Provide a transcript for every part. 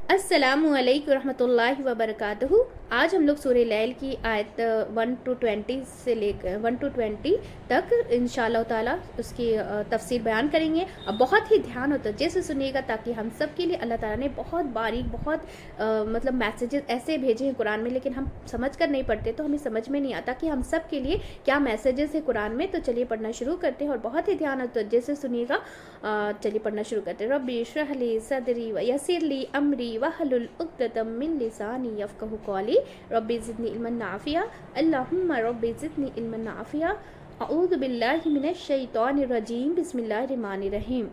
अस्सलामु अलैकुम रहमतुल्लाहि व बरकातहू। आज हम लोग सूरह लैल की आयत 1 to 20 से लेकर 1 to 20 तक इंशाअल्लाह ताला उसकी तफसीर बयान करेंगे। अब बहुत ही ध्यान और तवज्जो से सुनिएगा ताकि हम सब के लिए अल्लाह ताला ने बहुत बारीक बहुत मतलब मैसेजेस ऐसे भेजे हैं कुरान में, लेकिन हम समझ कर नहीं पढ़ते तो हमें समझ में नहीं आता कि हम सब के लिए क्या मैसेजेस है कुरान में। तो चलिए पढ़ना शुरू करते हैं और बहुत ही ध्यान और तवज्जो से सुनिएगा। चलिए पढ़ना शुरू करते हैं। रब्बी इश्रह ली सदरी व यस्सिर ली अमरी वहलुल उक़दतम मिन लिसानी यफ़क़हू क़ौली रब्बी ज़िदनी इल्मन नाफ़िया अल्लाहुम्मा रब्बी ज़िदनी इल्मन नाफ़िया अऊज़ु बिल्लाहि मिनश शैतानिर रजीम बिस्मिल्लाहिर रहमानिर रहीम।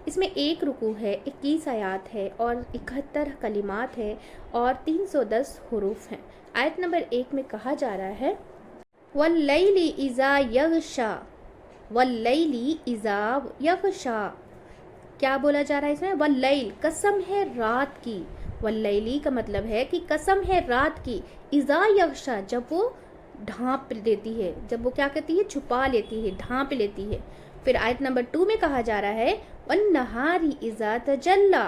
इसमें एक रुकू है, 21 आयात है और 71 कलिमात है और 310 हुरूफ हैं। आयत नंबर 1 में कहा जा रहा है वल्लैलि इज़ा यग़शा, वल्लैलि इज़ा यग़शा। क्या बोला जा रहा है इसमें? वल्लैल, कसम है रात की। वल्लैली का मतलब है कि कसम है रात की। इज़ा यग़शा, जब वो ढांप देती है, जब वो क्या करती है? छुपा लेती है, ढांप लेती है। फिर आयत नंबर 2 में कहा जा रहा है वन्नहारी इज़ा तजल्ला।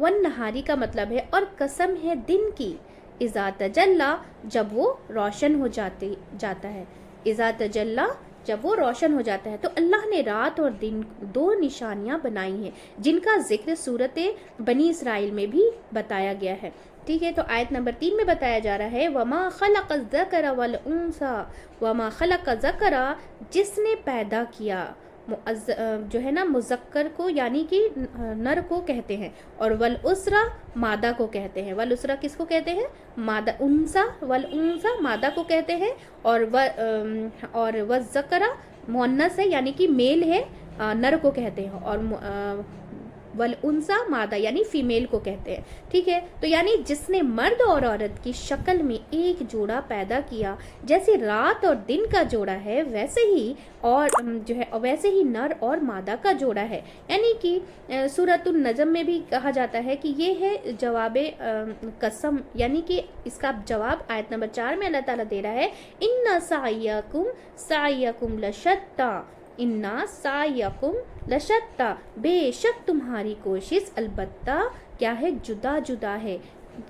वन्नहारी का मतलब है और कसम है दिन की। इज़ा तजल्ला, जब वो रोशन हो जाता है। इज़ा तजल्ला, जब वो रोशन हो जाता है। तो अल्लाह ने रात और दिन दो निशानियां बनाई हैं जिनका जिक्र सूरत बनी इसराइल में भी बताया गया है। ठीक है, तो आयत नंबर 3 में बताया जा रहा है वमा खलक़ ज़करा वल उन्सा, वमा खलक़ ज़करा, जिसने पैदा किया जो है ना मुज़क्कर को यानी कि नर को कहते हैं, और वल उसरा मादा को कहते हैं। वल उसरा किसको कहते हैं? मादा। उन्सा, वल उन्सा मादा को कहते हैं, और व ज़करा मुअन्नस है यानी कि मेल है, नर को कहते हैं, और वल उन्सा मादा यानी फीमेल को कहते हैं। ठीक है, तो यानी जिसने मर्द और औरत की शक्ल में एक जोड़ा पैदा किया, जैसे रात और दिन का जोड़ा है वैसे ही और जो है वैसे ही नर और मादा का जोड़ा है। यानी कि सूरतुन नजम में भी कहा जाता है कि ये है जवाब कसम, यानी कि इसका जवाब आयत नंबर 4 में अल्लाह ताला दे रहा है इन्ना सायकुम लशत्ता, इन्ना सायकुम लशत्ता, बेशक तुम्हारी कोशिश अलबत्ता क्या है? जुदा जुदा है।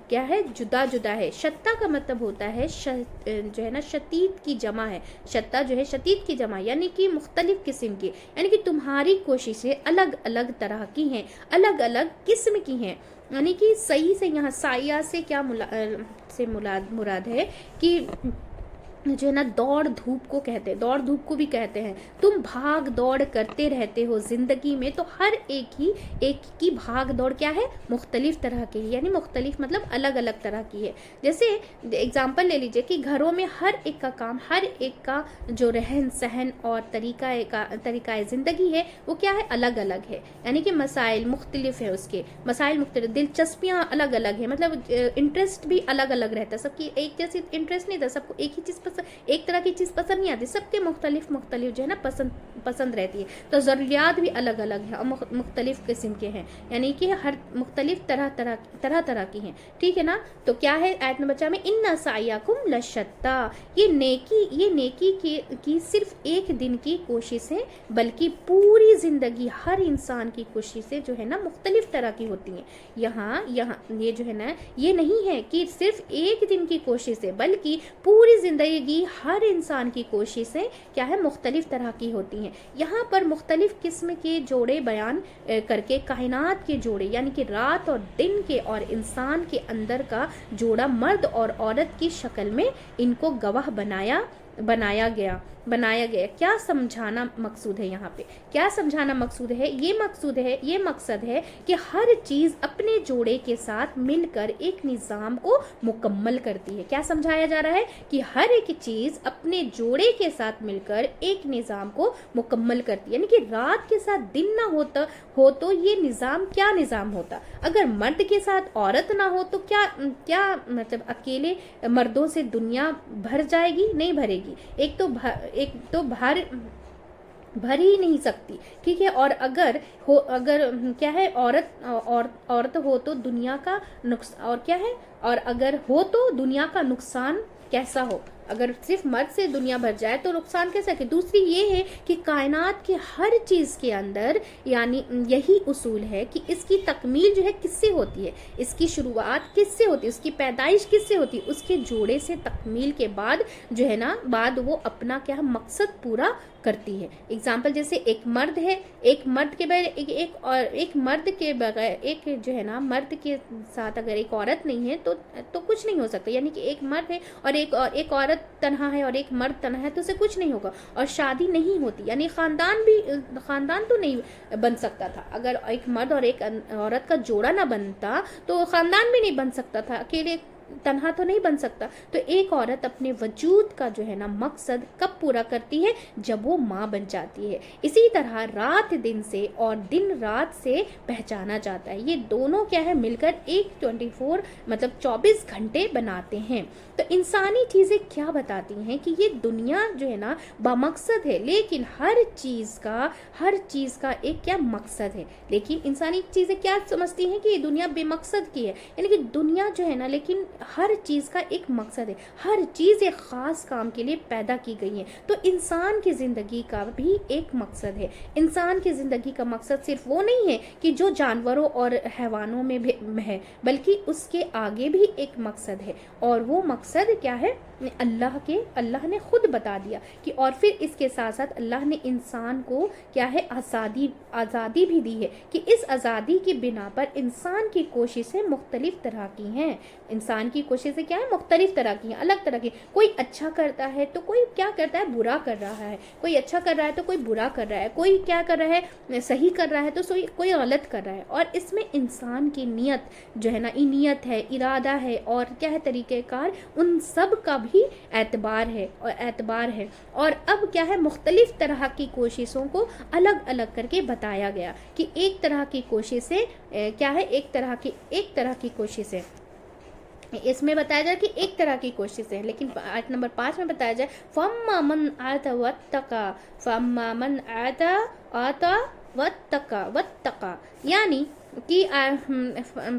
क्या है? जुदा जुदा है। शत्ता का मतलब होता है जो है ना शतीत की जमा है। शत्ता जो है शतीत की जमा यानी कि मुख्तलिफ किस्म की, यानी कि तुम्हारी कोशिशें अलग अलग तरह की हैं, अलग अलग किस्म की हैं। यानी कि सही से यहाँ साया से क्या मुराद है कि जो है ना दौड़ धूप को कहते हैं, दौड़ धूप को भी कहते हैं। तुम भाग दौड़ करते रहते हो जिंदगी में, तो हर एक की भाग दौड़ क्या है? मुख्तलिफ तरह की है, यानी मुख्तलिफ मतलब अलग अलग तरह की है। जैसे एग्जांपल ले लीजिए कि घरों में हर एक का काम, हर एक का जो रहन सहन और तरीका ज़िंदगी है वो क्या है? अलग अलग है। यानी कि मसाइल मुख्तलिफ है, उसके मसाइल मुख्तलिफ, दिलचस्पियाँ अलग अलग है, मतलब इंटरेस्ट भी अलग अलग रहता है। सबकी एक जैसी इंटरेस्ट नहीं था, सबको एक ही चीज़ एक तरह की चीज़ पसंद नहीं आती, सबके मुख्तलिफ जो है ना पसंद रहती है। तो ज़रूरियात भी अलग अलग है और मुख्तलिफ किस्म के हैं, यानी कि हर मुख्तलिफ तरह की हैं। ठीक है ना, तो क्या है आयत नंबर 4 में इन्ना सायाकुम लशत्ता, ये नेकी की सिर्फ एक दिन की कोशिश है, बल्कि पूरी ज़िंदगी हर इंसान की कोशिशें जो है ना मुख्तलिफ तरह की होती हैं। यहाँ ये जो है ना ये नहीं है कि सिर्फ एक दिन की कोशिश है, बल्कि पूरी ज़िंदगी हर इंसान की कोशिशें क्या है? मुख्तलिफ तरह की होती हैं। यहाँ पर मुख्तलिफ किस्म के जोड़े बयान करके कायनात के जोड़े यानी कि रात और दिन के और इंसान के अंदर का जोड़ा मर्द और औरत की शक्ल में इनको गवाह बनाया गया। क्या समझाना मकसूद है? यहाँ पे क्या समझाना मकसूद है? ये मकसद है कि हर चीज़ अपने जोड़े के साथ मिलकर एक निज़ाम को मुकम्मल करती है। क्या समझाया जा रहा है? कि हर एक चीज़ अपने जोड़े के साथ मिलकर एक निज़ाम को मुकम्मल करती है। यानी कि रात के साथ दिन ना हो तो ये निज़ाम क्या निज़ाम होता? अगर मर्द के साथ औरत ना हो तो क्या मतलब अकेले मर्दों से दुनिया भर जाएगी? नहीं भरेगी। एक तो भर ही नहीं सकती। ठीक है, और अगर क्या है औरत हो तो दुनिया का नुकसान, और क्या है, और अगर हो तो दुनिया का नुकसान कैसा हो? اگر صرف مرد سے دنیا بھر جائے تو نقصان کیسا کہ دوسری یہ ہے کہ کائنات کے ہر چیز کے اندر یعنی یہی اصول ہے کہ اس کی تکمیل جو ہے کس سے ہوتی ہے، اس کی شروعات کس سے ہوتی ہے، اس کی پیدائش کس سے ہوتی ہے، اس کے جوڑے سے تکمیل کے بعد جو ہے نا بعد وہ اپنا کیا مقصد پورا کرتی ہے۔ اگزامپل جیسے ایک مرد ہے، ایک مرد کے بغیر ایک مرد کے بغیر ایک جو ہے نا مرد کے ساتھ اگر ایک عورت نہیں ہے تو کچھ نہیں ہو سکتا، یعنی کہ ایک مرد ہے اور ایک عورت تنہا ہے اور ایک مرد تنہا ہے تو اسے کچھ نہیں ہوگا، اور شادی نہیں ہوتی یعنی خاندان تو نہیں بن سکتا تھا، اگر ایک مرد اور ایک عورت کا جوڑا نہ بنتا تو خاندان بھی نہیں بن سکتا تھا، اکیلے تنہا تو نہیں بن سکتا۔ تو ایک عورت اپنے وجود کا جو ہے نا مقصد کب پورا کرتی ہے، جب وہ ماں بن جاتی ہے۔ اسی طرح رات دن سے اور دن رات سے پہچانا جاتا ہے، یہ دونوں کیا ہے مل کر ایک 24 گھنٹے بناتے ہیں۔ تو انسانی چیزیں کیا بتاتی ہیں کہ یہ دنیا جو ہے نا بمقصد ہے، لیکن ہر چیز کا ایک کیا مقصد ہے، لیکن انسانی چیزیں کیا سمجھتی ہیں کہ یہ دنیا بے مقصد کی ہے، یعنی کہ دنیا جو ہے نا لیکن ہر چیز کا ایک مقصد ہے، ہر چیز ایک خاص کام کے لیے پیدا کی گئی ہے۔ تو انسان کی زندگی کا بھی ایک مقصد ہے، انسان کی زندگی کا مقصد صرف وہ نہیں ہے کہ جو جانوروں اور حیوانوں میں بھی ہے، بلکہ اس کے آگے بھی ایک مقصد ہے، اور وہ مقصد کیا ہے، اللہ نے خود بتا دیا کہ اور پھر اس کے ساتھ ساتھ اللہ نے انسان کو کیا ہے آزادی بھی دی ہے کہ اس آزادی کی بنا پر انسان کی کوششیں مختلف طرح کی ہیں، انسان کی کوششیں کیا ہے مختلف طرح کی ہیں، الگ طرح کی، کوئی اچھا کرتا ہے تو کوئی کیا کرتا ہے برا کر رہا ہے، کوئی اچھا کر رہا ہے تو کوئی برا کر رہا ہے، کوئی کیا کر رہا ہے صحیح کر رہا ہے تو کوئی غلط کر رہا ہے، اور اس میں انسان کی نیت جو ہے نا نیت ہے، ارادہ ہے، اور کیا ہے طریقہ کار، ان سب کا بھی اعتبار ہے اور اب کیا ہے مختلف طرح کی کوششوں کو الگ الگ کر کے بتایا گیا کہ ایک طرح کی کوششیں کیا ہے ایک طرح کی کوششیں اس میں بتایا جائے کہ ایک طرح کی کوشش ہے، لیکن آیت نمبر 5 میں بتایا جائے فَأَمَّا مَنْ آتَى وَاتَّقَى یعنی کہ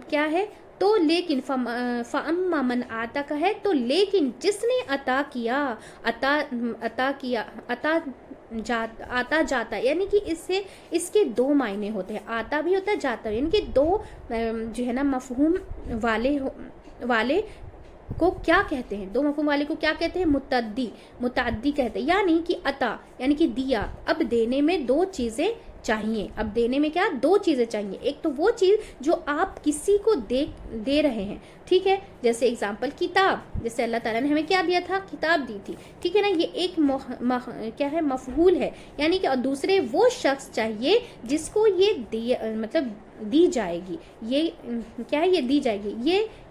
کیا ہے تو لیکن فَأَمَّا مَنْ آتَى کا ہے تو لیکن جس نے عطا جاتا یعنی کہ اس کے دو معنی ہوتے ہیں، آتا بھی ہوتا ہے جاتا یعنی کہ دو جو ہے نا مفہوم والے کو کیا کہتے ہیں، دو مفہوم والے کو کیا کہتے ہیں، متعدی کہتے ہیں، یعنی کہ عطا یعنی کہ دیا، اب دینے میں دو چیزیں چاہیے، اب دینے میں کیا دو چیزیں چاہیے، ایک تو وہ چیز جو آپ کسی کو دے رہے ہیں، ٹھیک ہے، جیسے اگزامپل کتاب، جیسے اللہ تعالیٰ نے ہمیں کیا دیا تھا، کتاب دی تھی، ٹھیک ہے نا، یہ ایک کیا ہے مفعول ہے، یعنی کہ اور دوسرے وہ شخص چاہیے جس کو یہ دی جائے گی، یہ کیا ہے یہ دی جائے گی،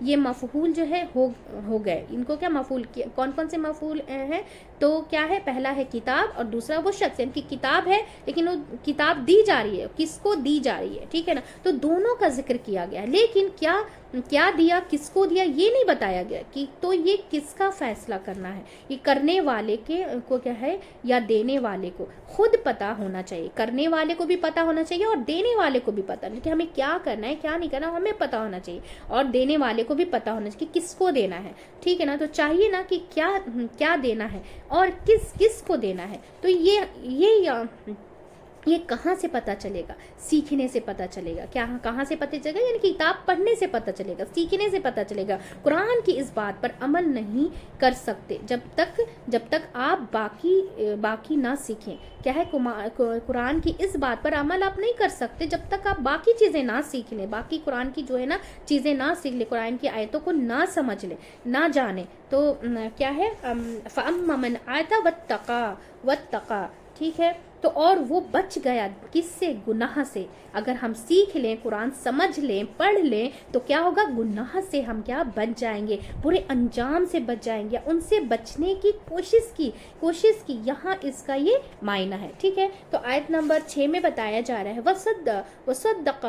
یہ مفعول جو ہے ہو گئے، ان کو کیا مفعول کون سے مفعول ہے، تو کیا ہے پہلا ہے کتاب اور دوسرا وہ شخص، یعنی کہ کتاب ہے لیکن وہ کتاب دی جا رہی ہے، کس کو دی جا رہی ہے، ٹھیک ہے نا، تو دونوں کا ذکر کیا گیا، لیکن کیا دیا، کس کو دیا، یہ نہیں بتایا گیا کہ تو یہ کس کا فیصلہ کرنا ہے، یہ کرنے والے کو کیا ہے یا دینے والے کو خود پتا ہونا چاہیے، کرنے والے کو بھی پتا ہونا چاہیے اور دینے والے کو بھی پتا کہ ہمیں کیا کرنا ہے کیا نہیں کرنا، ہمیں پتا ہونا چاہیے، اور دینے والے کو بھی پتا ہونا چاہیے کہ کس کو دینا ہے، ٹھیک ہے نا، تو چاہیے نا کہ کیا دینا ہے اور کس کو دینا ہے، تو یہ کہاں سے پتہ چلے گا، سیکھنے سے پتہ چلے گا، کہاں سے پتہ چلے گا، یعنی کتاب پڑھنے سے پتہ چلے گا، سیکھنے سے پتہ چلے گا، قرآن کی اس بات پر عمل نہیں کر سکتے جب تک آپ باقی نہ سیکھیں، کیا ہے قرآن کی اس بات پر عمل آپ نہیں کر سکتے جب تک آپ باقی چیزیں نہ سیکھ لیں، باقی قرآن کی جو ہے نا چیزیں نہ سیکھ لیں، قرآن کی آیتوں کو نہ سمجھ لیں، نہ جانیں، تو کیا ہے فَأَمَّا مَنْ آتَى وَاتَّقَى، ٹھیک ہے، تو اور وہ بچ گیا کس سے، گناہ سے، اگر ہم سیکھ لیں، قرآن سمجھ لیں، پڑھ لیں تو کیا ہوگا، گناہ سے ہم کیا بچ جائیں گے، برے انجام سے بچ جائیں گے، ان سے بچنے کی کوشش کی یہاں اس کا یہ معنی ہے، ٹھیک ہے، تو آیت نمبر 6 میں بتایا جا رہا ہے وَصَدَّقَ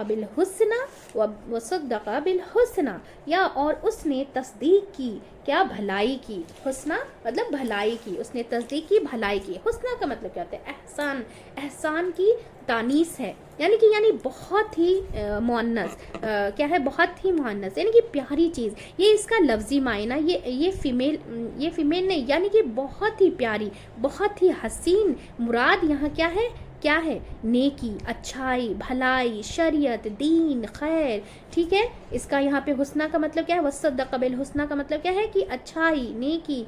بِالْحُسْنَى یا اور اس نے تصدیق کی क्या, भलाई की। हुस्ना मतलब भलाई की, उसने तस्दीक की, भलाई की। हुस्ना का मतलब क्या होता है, एहसान, एहसान की तानीस है, यानी बहुत ही मुअन्नस, क्या है, बहुत ही मुअन्नस, यानी कि प्यारी चीज़। ये इसका लफ्ज़ी मायना, ये फीमेल नहीं, यानी कि बहुत ही प्यारी, बहुत ही हसीन। मुराद यहाँ क्या है, नेकी, अच्छाई, भलाई, शरीयत, दीन, खैर, ठीक है। इसका यहाँ पे हुस्ना का मतलब क्या है, वसद्दक़ बिल हुस्ना का मतलब क्या है कि अच्छाई, नेकी,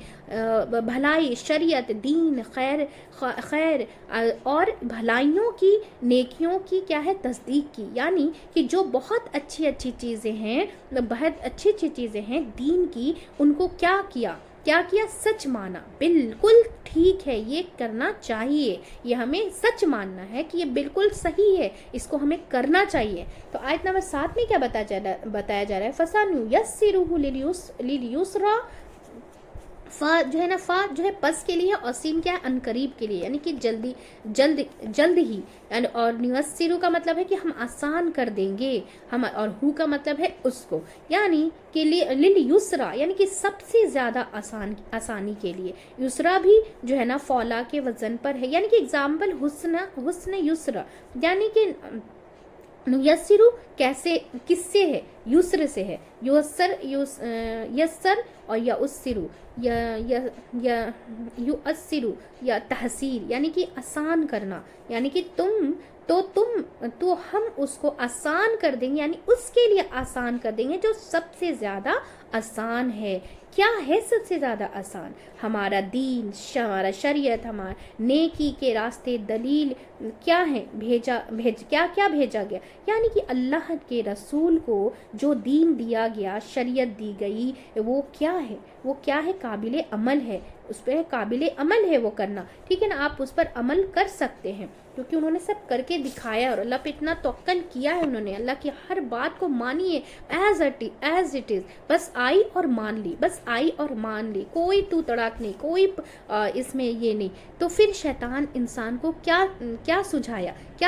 भलाई, शरीयत, दीन, खैर और भलाइयों की, नेकियों की क्या है, तस्दीक की। यानी कि जो बहुत अच्छी अच्छी चीज़ें हैं, बहुत अच्छी अच्छी चीज़ें हैं दीन की, उनको क्या किया, सच माना। बिल्कुल ठीक है, ये करना चाहिए, ये हमें सच मानना है कि ये बिल्कुल सही है, इसको हमें करना चाहिए। तो आयत नंबर 7 में क्या बताया जा रहा है, फसानु यस्सिरुहु लिल युसरा। फा जो है ना, फा जो है पस के लिए, और सीन क्या है, अनकरीब के लिए, यानी कि जल्द ही। और नुयस्सिरु का मतलब है कि हम आसान कर देंगे, हम, और हु का मतलब है उसको, यानी कि लिल युसरा, यानी कि सबसे ज़्यादा आसानी के लिए। युसरा भी जो है ना फौला के वजन पर है, यानी कि एग्जाम्पल हुस्न युसरा, यानी कि नुयस्सिरु कैसे, किससे है, युस्र से है, यस्सर और युस्सिरु, युअस्सिरु या तहसीर, यानी कि आसान करना, यानी कि तो हम उसको आसान कर देंगे, यानी उसके लिए आसान कर देंगे जो सबसे ज़्यादा आसान है। क्या है सबसे ज़्यादा आसान, हमारा दीन, हमारा शरीयत, हमारा नेकी के रास्ते, दलील क्या है, क्या भेजा गया, यानी कि अल्लाह के रसूल को जो दीन दिया गया, शरीयत दी गई, वो क्या है, काबिल अमल है, उस पर काबिल अमल है वो करना, ठीक है ना। आप उस पर अमल कर सकते हैं क्योंकि उन्होंने सब करके दिखाया, और अल्लाह पे इतना तवक्कल किया है उन्होंने, अल्लाह की हर बात को मानिए एज इट इज़, बस आई और मान ली, कोई तू तड़ाक नहीं, कोई इसमें ये नहीं। तो फिर शैतान इंसान को क्या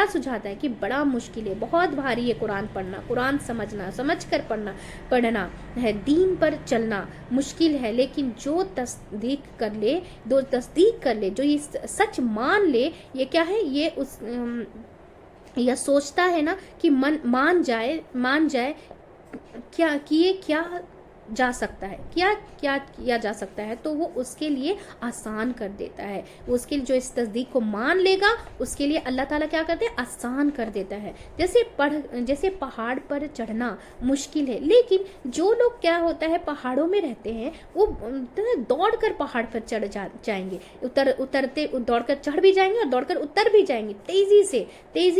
सुझाता है कि बड़ा मुश्किल है, बहुत भारी है कुरान पढ़ना, कुरान समझना, समझ कर पढ़ना है, दीन पर चलना मुश्किल है, लेकिन जो तस्दीक कर ले, जो ये सच मान ले, ये क्या है, ये उस या सोचता है ना कि मान जाए क्या किए क्या जा सकता है, क्या किया जा सकता है, तो वो उसके लिए आसान कर देता है। वो उसके लिए जो इस तस्दीक को मान लेगा, उसके लिए अल्लाह ताला क्या करते हैं, आसान कर देता है। जैसे पहाड़ पर चढ़ना मुश्किल है, लेकिन जो लोग क्या होता है पहाड़ों में रहते हैं, वो दौड़ कर पहाड़ पर चढ़ जाएंगे, उतरते दौड़ कर चढ़ भी जाएंगे और दौड़ कर उतर भी जाएंगे, तेजी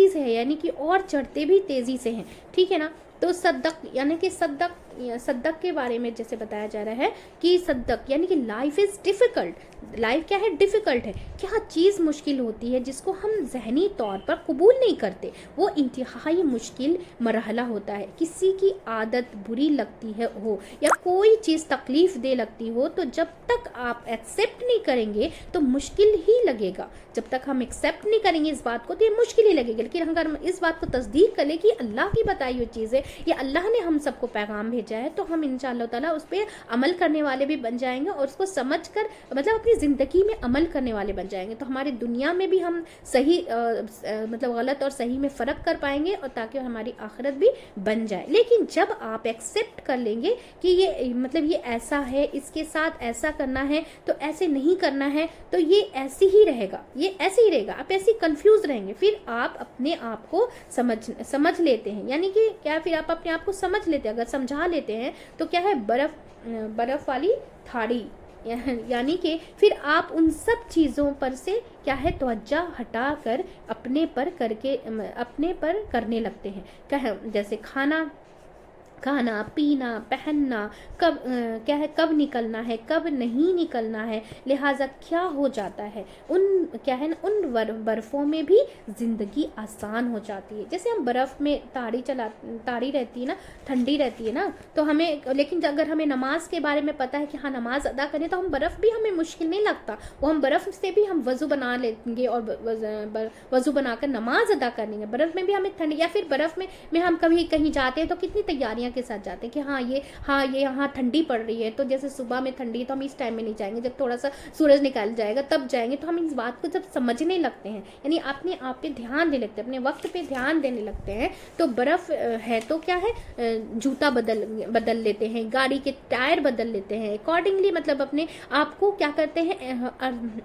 से है, यानी कि और चढ़ते भी तेजी से हैं, ठीक है ना। तो सद्दक, यानी कि सद्दक के बारे में जैसे बताया जा रहा है कि सद्दक यानी कि लाइफ इज़ डिफ़िकल्ट, लाइफ क्या है, डिफ़िकल्ट है। क्या चीज़ मुश्किल होती है जिसको हम जहनी तौर पर कबूल नहीं करते, वो इंतहाई मुश्किल मरहला होता है। किसी की आदत बुरी लगती है हो, या कोई चीज़ तकलीफ़ दे लगती हो, तो जब तक आप एक्सेप्ट नहीं करेंगे तो मुश्किल ही लगेगा। जब तक हम एक्सेप्ट नहीं करेंगे इस बात को तो ये मुश्किल ही लगेगी। लेकिन अगर हम इस बात को तस्दीक कर ले कि अल्लाह की बताई हुई चीज़ है, ये अल्लाह ने हम सबको पैगाम भेजा है, तो हम इंशाअल्लाह ताला उस पर अमल करने वाले भी बन जाएंगे, और उसको समझ कर मतलब अपनी ज़िंदगी में अमल करने वाले बन जाएंगे। तो हमारी दुनिया में भी हम सही मतलब गलत और सही में फ़र्क कर पाएंगे, और ताकि हमारी आखिरत भी बन जाए। लेकिन जब आप एक्सेप्ट कर लेंगे कि ये मतलब ये ऐसा है, इसके साथ ऐसा करना है, तो ऐसे नहीं करना है, तो ये ऐसे ही रहेगा, आप ऐसे कंफ्यूज रहेंगे। फिर आप अपने आप को समझ लेते हैं, यानी कि क्या, फिर आप अपने आप को समझ लेते हैं, अगर समझा लेते हैं तो क्या है, बर्फ वाली थाली, यानी कि फिर आप उन सब चीज़ों पर से क्या है तवज्जो हटा कर अपने पर करने लगते हैं। जैसे खाना पीना, पहनना, कब निकलना है, कब नहीं निकलना है, लिहाजा क्या हो जाता है, उन बर्फ़ों में भी ज़िंदगी आसान हो जाती है। जैसे हम बर्फ़ में ताड़ी रहती है ना, ठंडी रहती है ना, तो हमें, लेकिन अगर हमें नमाज के बारे में पता है कि हाँ नमाज अदा करें, तो हम बर्फ़ भी हमें मुश्किल नहीं लगता, वो हम बर्फ़ से भी हम वज़ू बना लेंगे और वज़ू बनाकर नमाज अदा कर लेंगे। बर्फ़ में भी हमें ठंडी, या फिर बर्फ़ में हम कभी कहीं जाते हैं तो कितनी तैयारियाँ के साथ जाते हैं कि हाँ ये यहाँ ठंडी पड़ रही है, तो जैसे सुबह में ठंडी है तो हम इस टाइम में नहीं जाएंगे, जब थोड़ा सा सूरज निकल जाएगा तब जाएंगे। तो हम इस बात को जब समझने लगते हैं, यानी अपने आप पे ध्यान देने लगते हैं, अपने वक्त पे ध्यान देने लगते हैं, तो बर्फ़ है तो क्या है, जूता बदल लेते हैं, गाड़ी के टायर बदल लेते हैं, अकॉर्डिंगली मतलब अपने आप को क्या करते हैं,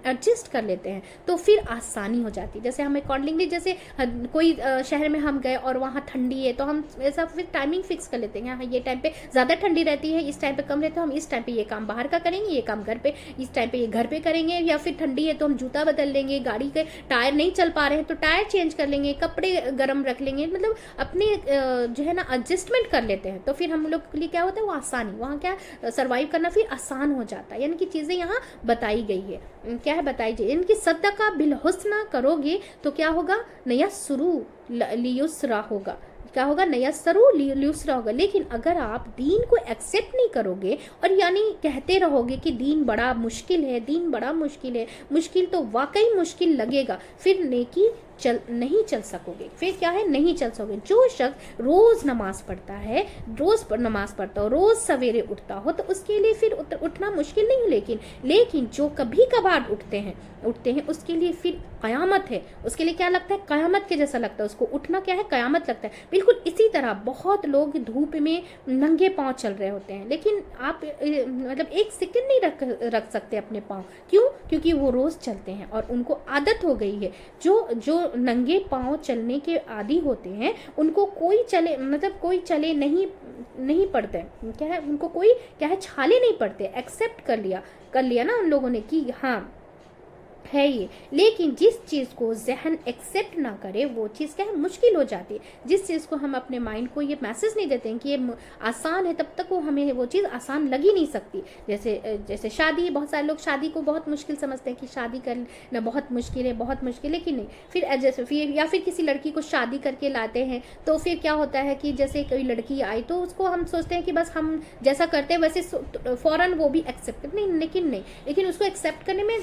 एडजस्ट कर लेते हैं, तो फिर आसानी हो जाती है। जैसे हम अकॉर्डिंगली, जैसे कोई शहर में हम गए और वहाँ ठंडी है, तो हम ऐसा फिर टाइमिंग फिक्स कर लेते हैं, हाँ ये टाइम पे ज़्यादा ठंडी रहती है, इस टाइम पे कम रहता है, हम इस टाइम पे ये काम बाहर का करेंगे, ये काम घर पे इस टाइम पे ये घर पे करेंगे, या फिर ठंडी है तो हम जूता बदल लेंगे, गाड़ी के टायर नहीं चल पा रहे हैं तो टायर चेंज कर लेंगे, कपड़े गर्म रख लेंगे, मतलब अपने जो है ना एडजस्टमेंट कर लेते हैं। तो फिर हम लोग के लिए क्या होता है, वो आसानी, वहाँ क्या सर्वाइव करना फिर आसान हो जाता है। यानी कि चीज़ें यहाँ बताई गई है, क्या है बताई जाए, इनकी सदका बिल हुस्ना करोगे तो क्या होगा, नया शुरू लियुस्रा होगा, क्या होगा, नया सरू लियुस्रा होगा। लेकिन अगर आप दीन को एक्सेप्ट नहीं करोगे और यानी कहते रहोगे कि दीन बड़ा मुश्किल है, दीन बड़ा मुश्किल है, मुश्किल तो वाकई मुश्किल लगेगा, फिर नेकी नहीं चल सकोगे, फिर क्या है, नहीं चल सकोगे। जो शख्स रोज नमाज पढ़ता है, नमाज पढ़ता हो, रोज सवेरे उठता हो, तो उसके लिए फिर उठना मुश्किल नहीं, लेकिन जो कभी कभार उठते हैं उसके लिए फिर कयामत है, उसके लिए क्या लगता है, कयामत के जैसा लगता है, उसको उठना क्या है, कयामत लगता है। बिल्कुल इसी तरह बहुत लोग धूप में नंगे पांव चल रहे होते हैं, लेकिन आप मतलब एक सेकंड नहीं रख सकते अपने पांव, क्यों, क्योंकि वो रोज चलते हैं और उनको आदत हो गई है। जो नंगे पांव चलने के आदी होते हैं उनको कोई चले नहीं पड़ते, क्या है, उनको कोई क्या है, छाले नहीं पड़ते, एक्सेप्ट कर लिया ना उन लोगों ने कि हाँ है ये। लेकिन जिस चीज़ को जहन एक्सेप्ट ना करे वो चीज़ क्या है, मुश्किल हो जाती है। जिस चीज़ को हम अपने माइंड को ये मैसेज नहीं देते हैं कि ये आसान है, तब तक वो हमें वो चीज़ आसान लग ही नहीं सकती। जैसे शादी, बहुत सारे लोग शादी को बहुत मुश्किल समझते हैं कि शादी करना बहुत मुश्किल है, लेकिन नहीं। फिर फिर किसी लड़की को शादी करके लाते हैं तो फिर क्या होता है कि जैसे कोई लड़की आई तो उसको हम सोचते हैं कि बस हम जैसा करते हैं वैसे फौरन वो भी एक्सेप्ट नहीं, लेकिन उसको एक्सेप्ट करने में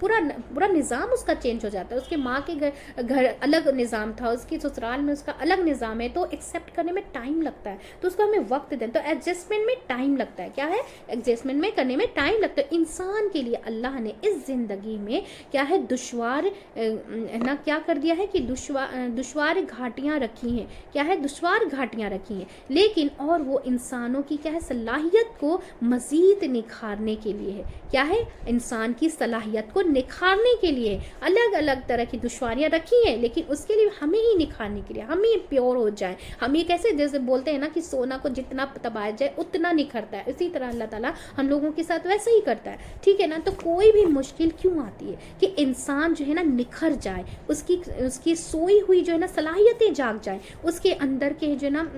पूरा निज़ाम उसका चेंज हो जाता है। उसके माँ के घर अलग निज़ाम था, उसकी ससुराल में उसका अलग निज़ाम है, तो एक्सेप्ट करने में टाइम लगता है, तो उसको हमें वक्त दें। तो एडजस्टमेंट में टाइम लगता है, क्या है, एडजस्टमेंट में करने में टाइम लगता है। इंसान के लिए अल्लाह ने इस ज़िंदगी में क्या है, दुश्वार ना क्या कर दिया है कि दुश्वार घाटियाँ रखी हैं, क्या है, दुश्वार घाटियाँ रखी हैं, लेकिन और वो इंसानों की क्या है, सलाहियत को मज़ीद निखारने के लिए है, क्या है, इंसान की सलाहियत को निखारने के लिए अलग अलग तरह की दुश्वारियां रखी हैं, लेकिन उसके लिए हमें ही निखारने के लिए, हम ही प्योर हो जाए। हम ये कैसे, जैसे बोलते हैं ना कि सोना को जितना दबाया जाए उतना निखरता है, इसी तरह अल्लाह ताला हम लोगों के साथ वैसे ही करता है, ठीक है ना। तो कोई भी मुश्किल क्यों आती है कि इंसान जो है ना निखर जाए, उसकी सोई हुई जो है ना सलाहियतें जाग जाए, उसके अंदर के जो ना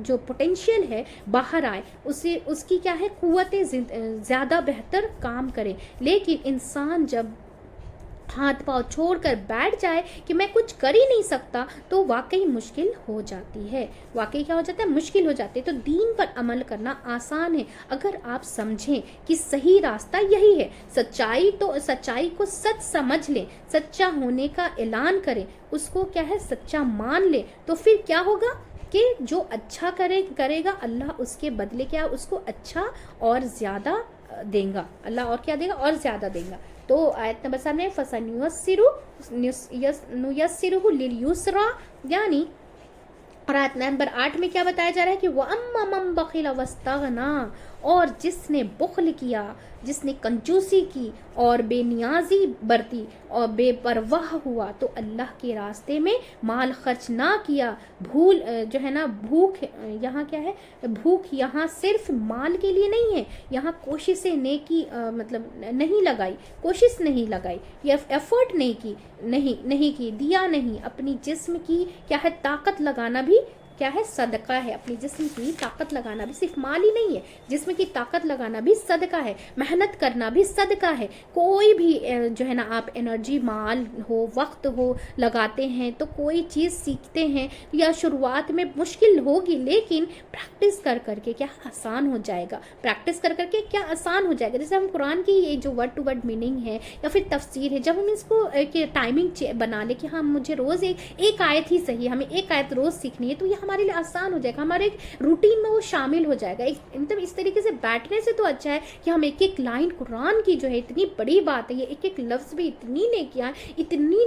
जो पोटेंशियल है बाहर आए, उसकी क्या है, कुव्वतें ज़्यादा बेहतर काम करे। लेकिन इंसान जब हाथ पांव छोड़कर बैठ जाए कि मैं कुछ कर ही नहीं सकता, तो वाकई मुश्किल हो जाती है, वाकई क्या हो जाता है, मुश्किल हो जाती है। तो दीन पर अमल करना आसान है अगर आप समझें कि सही रास्ता यही है। सच्चाई को सच समझ लें, सच्चा होने का ऐलान करें, उसको क्या है, सच्चा मान ले, तो फिर क्या होगा कि जो अच्छा करेगा अल्लाह उसके बदले क्या, उसको अच्छा और ज़्यादा देगा, अल्लाह और क्या देगा, और ज़्यादा देगा। तो आयत नंबर 7 में फसनुयस्सिरुहु लिलयुस्रा, यानी और आयत नंबर 8 में क्या बताया जा रहा है कि वअम्मा मन बखिल वस्तगना, और जिसने बुख्ल किया, जिसने कंजूसी की और बेनियाजी बरती और बेपरवाह हुआ, तो अल्लाह के रास्ते में माल खर्च ना किया, जो है ना भूख, यहाँ क्या है, भूख यहाँ सिर्फ माल के लिए नहीं है, यहाँ कोशिश नेकी मतलब नहीं लगाई, कोशिश नहीं लगाई, या एफर्ट नहीं की, दिया नहीं, अपनी जिस्म की क्या है, ताकत लगाना भी क्या है, सदका है। अपनी जिस्म की ताकत लगाना भी सिर्फ माल ही नहीं है, जिस्म की ताकत लगाना भी सदका है, मेहनत करना भी सदका है। कोई भी जो है ना आप एनर्जी, माल हो, वक्त हो लगाते हैं तो कोई चीज़ सीखते हैं, या शुरुआत में मुश्किल होगी, लेकिन प्रैक्टिस कर करके क्या आसान हो जाएगा, प्रैक्टिस कर करके क्या आसान हो जाएगा। जैसे हम कुरान की ये जो वर्ड टू वर्ड मीनिंग है या फिर तफसीर है, जब हम इसको टाइमिंग बना ले कि हाँ मुझे रोज़ एक आयत ही सही, हमें एक आयत रोज़ सीखनी है, तो ये हमारे लिए आसान हो जाएगा, हमारे एक रूटीन में वो शामिल हो जाएगा। मतलब इस तरीके से बैठने से तो अच्छा है कि हम एक एक लाइन कुरान की जो है, इतनी बड़ी बात है ये, एक एक लफ्ज़ भी इतनी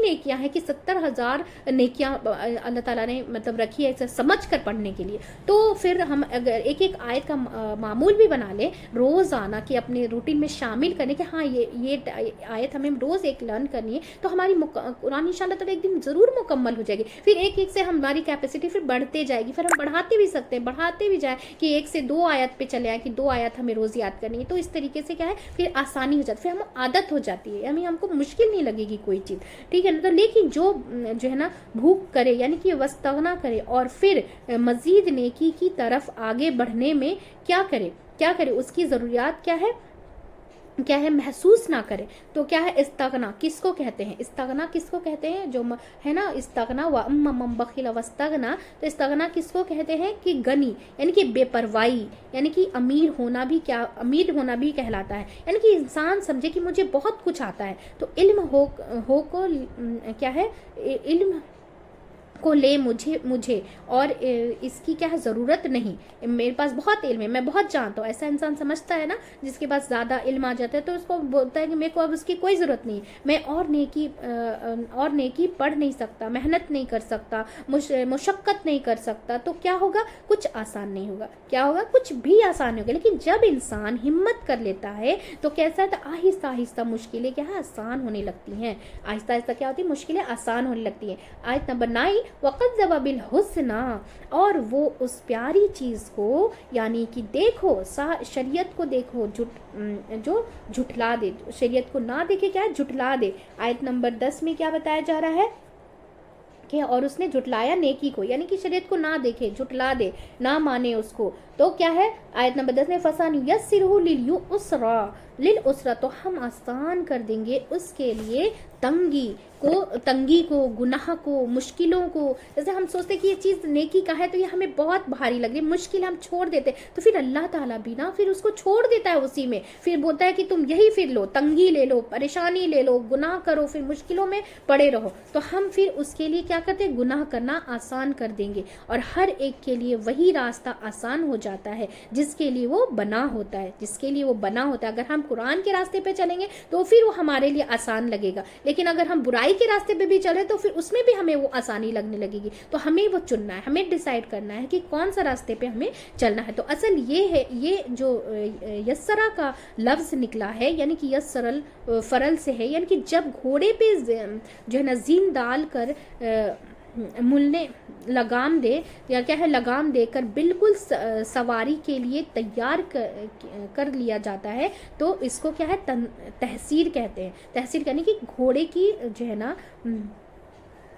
नेकियां हैं कि 70,000 नेकियां अल्लाह ताला ने मतलब रखी है इसे समझ कर पढ़ने के लिए। तो फिर हम अगर एक एक आयत का मामूल भी बना लें रोज़ाना कि अपने रूटीन में शामिल करें कि हाँ ये आयत हमें रोज़ एक लर्न करनी है, तो हमारी कुरान इंशाल्लाह ताला एक दिन ज़रूर मुकम्मल हो जाएगी। फिर एक एक से हमारी कैपेसिटी फिर बढ़ते जाएगी, फिर हम बढ़ाते भी सकते हैं, बढ़ाते भी जाए कि 1 से 2 आयत पे चले आए कि 2 आयत हमें रोज़ याद करनी है। तो इस तरीके से क्या है फिर आसानी हो जाती है, फिर हम आदत हो जाती है, यानी हमको मुश्किल नहीं लगेगी कोई चीज़, ठीक है ना। तो लेकिन जो है ना भूख करे यानी कि वस्तगना करे और फिर मज़ीद नेकी की तरफ आगे बढ़ने में क्या करे उसकी ज़रूरियात क्या है महसूस ना करे। तो क्या है इस्तगना किसको कहते हैं, जो है ना इस्तगना व अम्मा मन बखिल वस्तगना। तो इस्तगना किसको कहते हैं कि गनी यानी कि बेपरवाही, यानी कि अमीर होना भी कहलाता है, यानी कि इंसान समझे कि मुझे बहुत कुछ आता है। तो इल्म हो को क्या है इल्म को ले मुझे और इसकी क्या है ज़रूरत नहीं, मेरे पास बहुत इल्म है, मैं बहुत जानता हूँ, ऐसा इंसान समझता है ना जिसके पास ज़्यादा इल्म आ जाता है, तो उसको बोलता है कि मेरे को अब उसकी कोई ज़रूरत नहीं, मैं और नेकी पढ़ नहीं सकता, मेहनत नहीं कर सकता, मुशक्क़त नहीं कर सकता। तो क्या होगा, कुछ आसान नहीं होगा, क्या होगा, कुछ भी आसान नहीं होगा। लेकिन जब इंसान हिम्मत कर लेता है तो कैसा है, तो आहिस्ता आहिस्ता मुश्किलें क्या है आसान होने लगती हैं, आहिस्ता आहिस्ता क्या होती है मुश्किलें आसान होने लगती हैं। आयत नंबर 9 वक़द ज़बा बिल हुस्ना, और वो उस प्यारी चीज़ को यानी कि देखो शरीयत को देखो जो झुठला दे, शरीयत को ना देखे क्या है झुठला दे। आयत नंबर 10 में क्या बताया जा रहा है कि और उसने झुठलाया नेकी को, यानी कि शरीयत को ना देखे झुठला दे ना माने उसको। तो क्या है आयत नंबर 10 में फसानी यस्सिरहु लिल उसरा, तो हम आसान कर देंगे उसके लिए तंगी को गुनाह को मुश्किलों को। जैसे हम सोचते कि ये चीज़ नेकी का है तो ये हमें बहुत भारी लग रही है, मुश्किल हम छोड़ देते, तो फिर अल्लाह ताला भी ना फिर उसको छोड़ देता है उसी में, फिर बोलता है कि तुम यही फिर लो, तंगी ले लो, परेशानी ले लो, गुनाह करो, फिर मुश्किलों में पड़े रहो। तो हम फिर उसके लिए क्या करते हैं गुनाह करना आसान कर देंगे, और हर एक के लिए वही रास्ता आसान हो जाता है जिसके लिए वो बना होता है, अगर हम कुरान के रास्ते पे चलेंगे तो फिर वो हमारे लिए आसान लगेगा, लेकिन अगर हम बुराई के रास्ते पे भी चले तो फिर उसमें भी हमें वो आसानी लगने लगेगी। तो हमें वो चुनना है, हमें डिसाइड करना है कि कौन सा रास्ते पे हमें चलना है। तो असल ये है, ये जो यस्सरा का लफ्ज़ निकला है यानी कि यस्सरल फरल से है, यानी कि जब घोड़े पे जो है ना जीन डाल कर मुलने लगाम दे या क्या है लगाम देकर बिल्कुल सवारी के लिए तैयार कर लिया जाता है, तो इसको क्या है तहसीर कहते हैं। तहसीर यानी कि घोड़े की जो है ना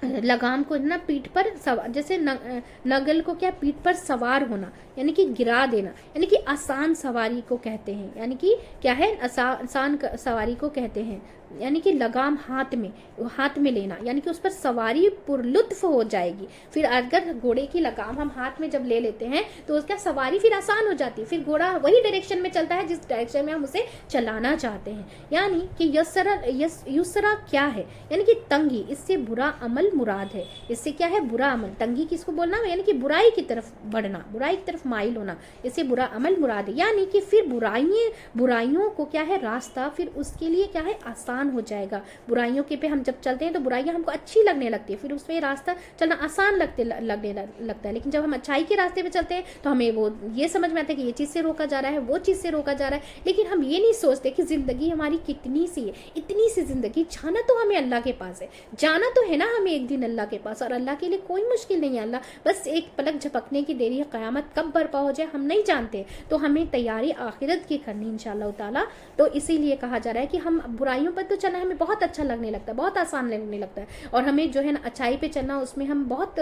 लगाम को ना पीठ पर जैसे नगल को क्या पीठ पर सवार होना यानी कि गिरा देना, यानी कि आसान सवारी को कहते हैं, यानी कि क्या है आसान सवारी को कहते हैं, यानी कि लगाम हाथ में लेना, यानी कि उस पर सवारी पुरलुत्फ हो जाएगी। फिर अगर घोड़े की लगाम हम हाथ में जब ले लेते हैं तो उसका सवारी फिर आसान हो जाती है, फिर घोड़ा वही डायरेक्शन में चलता है जिस डायरेक्शन में हम उसे चलाना चाहते हैं। यानी कि युसरा क्या है, यानी कि तंगी, इससे बुरा अमल मुराद है। इससे क्या है बुरा अमल, तंगी किसको बोलना यानी कि बुराई की तरफ बढ़ना, बुराई की तरफ माइल होना, इससे बुरा अमल मुराद है। यानी कि फिर बुराइयों को क्या है रास्ता फिर उसके लिए क्या है आसान हो जाएगा। बुराइयों के पे हम जब चलते हैं तो बुराइयां हमको अच्छी लगने लगती है, फिर उसमें रास्ता चलना आसान लगने लगता है। लेकिन जब हम अच्छाई के रास्ते पे चलते हैं तो हमें वो ये समझ में आता है कि ये चीज़ से रोका जा रहा है, वो चीज़ से रोका जा रहा है, लेकिन हम ये नहीं सोचते कि ज़िंदगी हमारी कितनी सी है, इतनी सी ज़िंदगी, जाना तो हमें अल्लाह के पास है, जाना तो है ना हमें एक दिन अल्लाह के पास, और अल्लाह के लिए कोई मुश्किल नहीं है। अल्लाह बस एक पलक झपकने की देरी है, क़यामत कब बर्पा हो जाए हम नहीं जानते, तो हमें तैयारी आखिरत की करनी इंशाअल्लाह ताला। तो इसीलिए कहा जा रहा है कि हम बुराइयों पर तो चलना हमें बहुत अच्छा लगने लगता है, बहुत आसान लगने लगता है, और हमें जो है ना अच्छाई पे चलना उसमें हम बहुत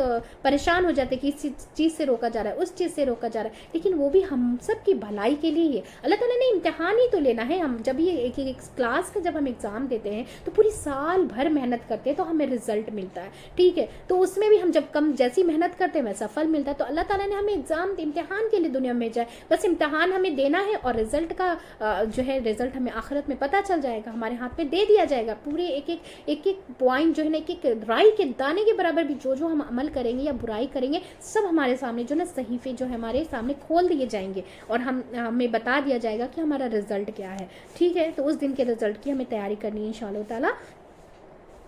परेशान हो जाते हैं कि इस चीज़ से रोका जा रहा है, उस चीज़ से रोका जा रहा है, लेकिन वो भी हम सब की भलाई के लिए है। अल्लाह ताला ने इम्तिहान ही तो लेना है। हम जब ये एक क्लास का जब हम एग्ज़ाम देते हैं तो पूरी साल भर मेहनत करते हैं तो हमें रिजल्ट मिलता है, ठीक है, तो उसमें भी हम जब कम जैसी मेहनत करते हैं वैसा फल मिलता है। तो अल्लाह ताला ने हमें इम्तिहान के लिए दुनिया में भेजा है, बस इम्तिहान हमें देना है और रिजल्ट का जो है रिजल्ट हमें आखिरत में पता चल जाएगा, हमारे हाथ में दे दिया जाएगा, पूरे एक एक पॉइंट जो है ना, एक एक राई के दाने के बराबर भी जो जो हम अमल करेंगे या बुराई करेंगे सब हमारे सामने जो ना सहीफे जो है हमारे सामने खोल दिए जाएंगे और हमें बता दिया जाएगा कि हमारा रिजल्ट क्या है। ठीक है, तो उस दिन के रिजल्ट की हमें तैयारी करनी है इंशाअल्लाह ताला।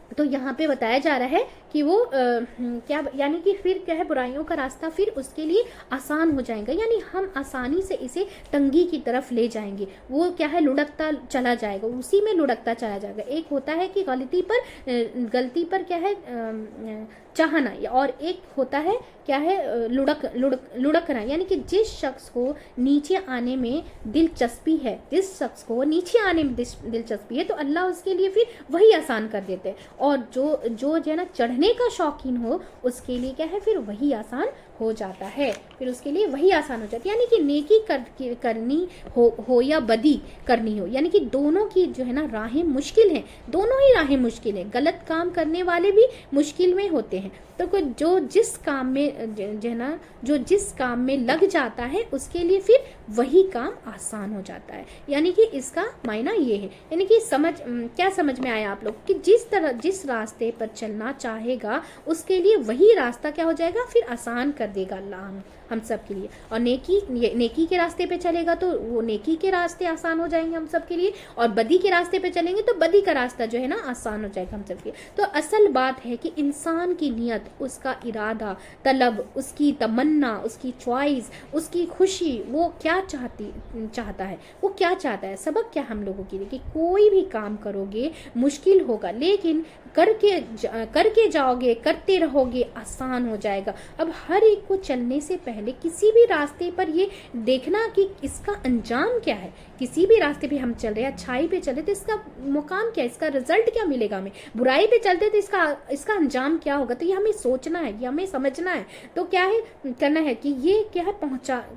तो यहाँ पे बताया जा रहा है कि वो क्या, यानी कि फिर क्या है, बुराइयों का रास्ता फिर उसके लिए आसान हो जाएगा, यानी हम आसानी से इसे तंगी की तरफ ले जाएंगे। वो क्या है, लुढ़कता चला जाएगा, उसी में लुढ़कता चला जाएगा। एक होता है कि गलती पर क्या है चाहना, और एक होता है क्या है लुढ़कना, यानी कि जिस शख्स को नीचे आने में दिलचस्पी है, तो अल्लाह उसके लिए फिर वही आसान कर देते हैं, और जो है ना चढ़ने का शौकीन हो उसके लिए क्या है, फिर वही आसान हो जाता है, फिर उसके लिए वही आसान हो जाती है। यानी कि नेकी करनी हो या बदी करनी हो, यानी कि दोनों की जो है ना राहें मुश्किल हैं, दोनों ही राहें मुश्किल हैं। गलत काम करने वाले भी मुश्किल में होते हैं, तो जो जिस काम में लग जाता है उसके लिए फिर वही काम आसान हो जाता है। यानी कि इसका मायना ये है, यानी कि क्या समझ में आया आप लोग कि जिस रास्ते पर चलना चाहेगा उसके लिए वही रास्ता क्या हो जाएगा, फिर आसान कर देगा अल्लाह हम सब के लिए। और नेकी के रास्ते पे चलेगा तो वो नेकी के रास्ते आसान हो जाएंगे हम सब के लिए, और बदी के रास्ते पे चलेंगे तो बदी का रास्ता जो है ना आसान हो जाएगा हम सब के लिए। तो असल बात है कि इंसान की नियत, उसका इरादा, तलब, उसकी तमन्ना, उसकी च्वाइस, उसकी खुशी, वो क्या चाहता है, वो क्या चाहता है। सबक क्या हम लोगों के लिए कि कोई भी काम करोगे मुश्किल होगा, लेकिन करके जाओगे, करते रहोगे, आसान हो जाएगा। अब हर एक को चलने से पहले किसी भी रास्ते पर ये देखना कि इसका अंजाम क्या है। किसी भी रास्ते पे हम चल रहे हैं, अच्छाई पे चले तो इसका मुकाम क्या है, इसका रिजल्ट क्या मिलेगा हमें। बुराई पे चलते तो इसका अंजाम क्या होगा। तो ये हमें सोचना है, ये हमें समझना है। तो क्या है करना है कि ये क्या है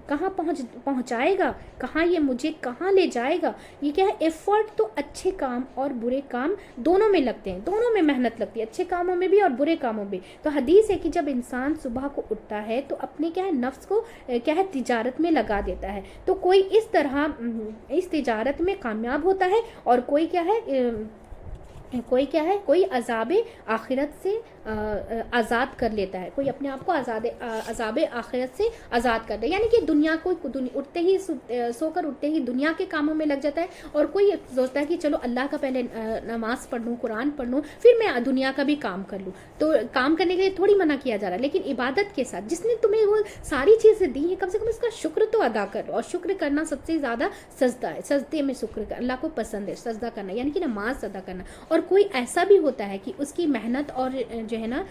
कहाँ पहुँचाएगा, कहाँ ये मुझे कहाँ ले जाएगा। ये क्या है, एफर्ट तो अच्छे काम और बुरे काम दोनों में लगते हैं, दोनों में मेहनत लगती है, अच्छे कामों में भी और बुरे कामों में। तो हदीस है कि जब इंसान सुबह को उठता है तो अपने क्या है नफ्स को क्या है तिजारत में लगा देता है। तो कोई इस तरह इस तिजारत में कामयाब होता है, और कोई क्या है कोई अज़ाबे आखिरत से आज़ाद कर लेता है, कोई अपने आप को अज़ाबे आखिरत से आज़ाद कर दे। यानी कि सोकर उठते ही दुनिया के कामों में लग जाता है, और कोई सोचता है कि चलो अल्लाह का पहले नमाज पढ़ लूँ, कुरान पढ़ लूँ, फिर मैं दुनिया का भी काम कर लूँ। तो काम करने के लिए थोड़ी मना किया जा रहा है, लेकिन इबादत के साथ जिसने तुम्हें वो सारी चीज़ें दी हैं, कम से कम इसका शुक्र तो अदा करो। और शुक्र करना सबसे ज़्यादा सजदा है, सजदे में शुक्र कर अल्लाह को पसंद है, सजदा करना यानी कि नमाज अदा करना। और कोई ऐसा भी होता है कि उसकी मेहनत और जो है ना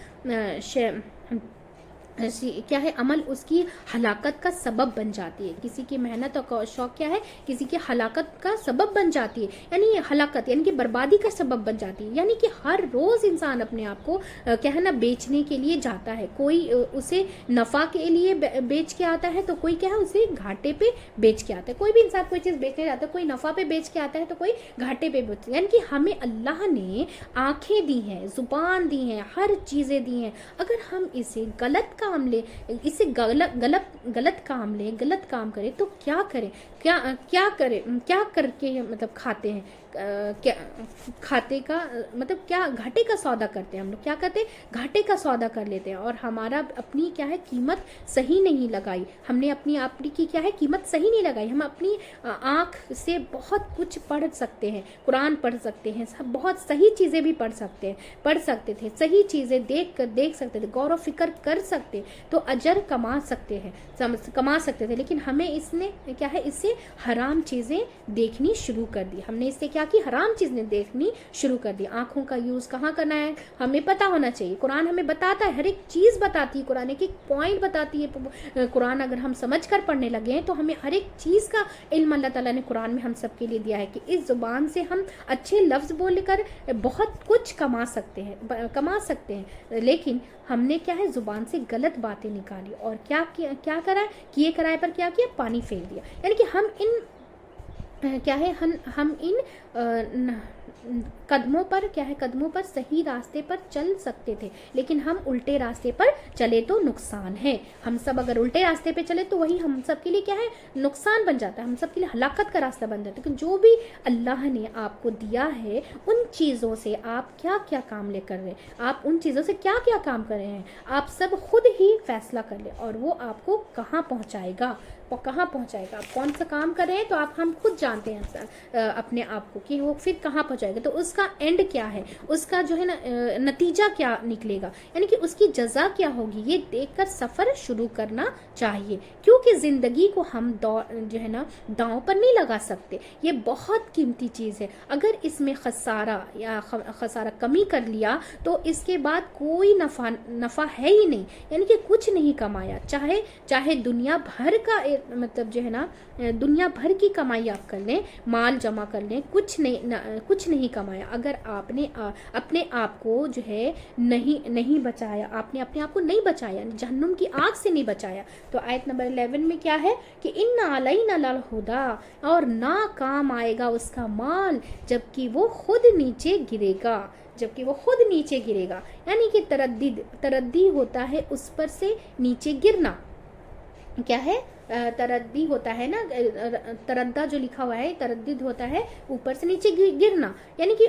क्या है अमल उसकी हलाकत का सबब बन जाती है। किसी की मेहनत और शौक क्या है, किसी की हलाकत का सबब बन जाती है, यानी हलाकत यानी कि बर्बादी का सबब बन जाती है। यानी कि हर रोज़ इंसान अपने आप को क्या है ना बेचने के लिए जाता है। कोई उसे नफ़ा के लिए बेच के आता है, तो कोई क्या है उसे घाटे पे बेच के आता है। कोई भी इंसान कोई चीज़ बेचने जाता है, कोई नफ़ा पे बेच के आता है तो कोई घाटे पे बेचता है। यानी कि हमें अल्लाह ने आँखें दी हैं, ज़ुबान दी हैं, हर चीज़ें दी हैं। अगर हम इसे गलत काम ले, इसे गलत काम ले, गलत काम करें तो क्या करें, क्या करके मतलब खाते हैं, क्या खाते का मतलब क्या घाटे का सौदा करते हैं हम लोग। क्या करते हैं, घाटे का सौदा कर लेते हैं, और हमारा अपनी क्या है कीमत सही नहीं लगाई। हमने अपनी की क्या है कीमत सही नहीं लगाई। हम अपनी आँख से बहुत कुछ पढ़ सकते हैं, कुरान पढ़ सकते हैं, सब बहुत सही चीज़ें भी पढ़ सकते थे, सही चीज़ें देख सकते थे, गौर व फिक्र कर सकते, तो अजर कमा सकते थे। लेकिन हमें इसने क्या है इससे हराम चीज़ें देखनी शुरू कर दी। हमने इससे क्या की हराम चीज़ें देखनी शुरू कर दी। आँखों का यूज़ कहाँ करना है हमें पता होना चाहिए। कुरान हमें बताता है, हर एक चीज़ बताती है, कुरान एक पॉइंट बताती है। कुरान अगर हम समझ कर पढ़ने लगे हैं तो हमें हर एक चीज़ का इल्म अल्लाह ताला ने कुरान में हम सब के लिए दिया है कि इस ज़ुबान से हम अच्छे लफ्ज़ बोलकर बहुत कुछ कमा सकते हैं। लेकिन हमने क्या है ज़ुबान से गलत बातें निकाली, और क्या करा, किए कराए पर क्या किया, पानी फेर दिया। यानी कि हम क्या है, हम इन कदमों पर क्या है, कदमों पर सही रास्ते पर चल सकते थे, लेकिन हम उल्टे रास्ते पर चले तो नुकसान है। हम सब अगर उल्टे रास्ते पे चले तो वही हम सब के लिए क्या है, नुकसान बन जाता है, हम सब के लिए हलाकत का रास्ता बन जाता है। लेकिन जो भी अल्लाह ने आपको दिया है उन चीज़ों से आप क्या क्या काम ले कर रहे हैं, आप उन चीज़ों से क्या क्या काम कर रहे हैं, आप सब खुद ही फैसला कर ले, और वो आपको कहाँ पहुँचाएगा, कहाँ पहुँचाएगा। आप कौन सा काम कर रहे हैं तो हम खुद जानते हैं अपने आप को कि वो फिर कहाँ पहुँचाएगा, तो उसका एंड क्या है, उसका जो है ना नतीजा क्या निकलेगा, यानी कि उसकी जज़ा क्या होगी, ये देखकर सफ़र शुरू करना चाहिए। क्योंकि ज़िंदगी को हम जो है ना दांव पर नहीं लगा सकते, ये बहुत कीमती चीज़ है। अगर इसमें खसारा या खसारा कमी कर लिया तो इसके बाद कोई नफ़ा है ही नहीं, यानी कि कुछ नहीं कमाया। चाहे दुनिया भर का मतलब जो है ना दुनिया भर की कमाई आप कर लें, माल जमा कर लें, कुछ नहीं कमाया अगर आपने अपने आप को जो है नहीं बचाया, आपने अपने आप को नहीं बचाया, जहन्नुम की आग से नहीं बचाया। तो आयत नंबर 11 में क्या है कि इन्ना अलैना लल हुदा, और ना काम आएगा उसका माल जबकि वो खुद नीचे गिरेगा, यानी कि तरद्दी होता है उस पर से नीचे गिरना। क्या है, तरद्दी होता है ना, तरद्दा जो लिखा हुआ है, तरद्दिद होता है ऊपर से नीचे गिरना, यानी कि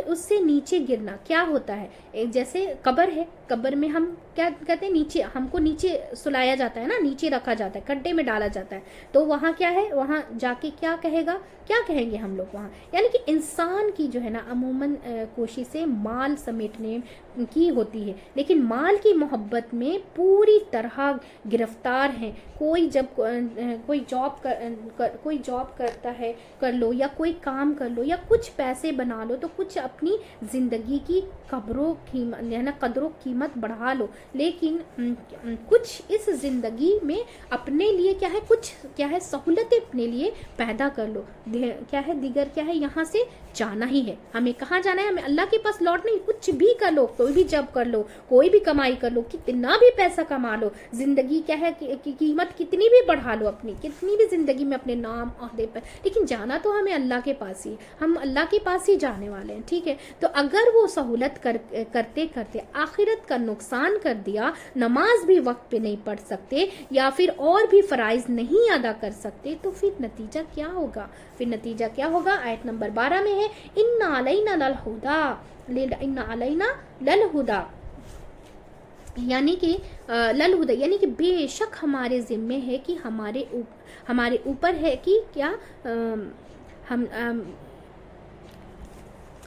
उससे नीचे गिरना। क्या होता है, एक जैसे कब्र है, कब्र में हम क्या कहते हैं, नीचे हमको नीचे सुलाया जाता है ना, नीचे रखा जाता है, खड्डे में डाला जाता है, तो वहाँ क्या है, वहाँ जाके क्या कहेंगे हम लोग वहाँ, यानी कि इंसान की जो है ना अमूमन कोशिशें माल समेटने की होती है, लेकिन माल की मोहब्बत में पूरी तरह गिरफ्तार हैं। कोई जॉब करता है, कर लो, या कोई काम कर लो, या कुछ पैसे बना लो, तो कुछ अपनी ज़िंदगी की कदरों कीमत बढ़ा लो, लेकिन कुछ इस ज़िंदगी में अपने लिए क्या है सहूलतें अपने लिए पैदा कर लो। क्या है दिगर, क्या है, यहाँ से जाना ही है, हमें कहाँ जाना है, हमें अल्लाह के पास लौटना ही। कुछ भी कर लो, कोई भी जॉब कर लो, कोई भी कमाई कर लो, कितना भी पैसा कमा लो, जिंदगी क्या है कीमत कितनी भी बढ़ा लो अपनी, कितनी भी जिंदगी में अपने नाम ओहदे पर, लेकिन जाना तो हमें अल्लाह के पास ही, हम अल्लाह के पास ही जाने वाले हैं। ठीक है, तो अगर वो सहूलत करते करते आखिरत का नुकसान कर दिया, नमाज भी वक्त पे नहीं पढ़ सकते, या फिर और भी फराइज नहीं अदा कर सकते, तो फिर नतीजा क्या होगा, आयत नंबर 12 में है, इन्ना अलैना लल हुदा, यानी कि लल हुदा, यानी कि बेशक हमारे जिम्मे है कि हमारे ऊपर है कि क्या हम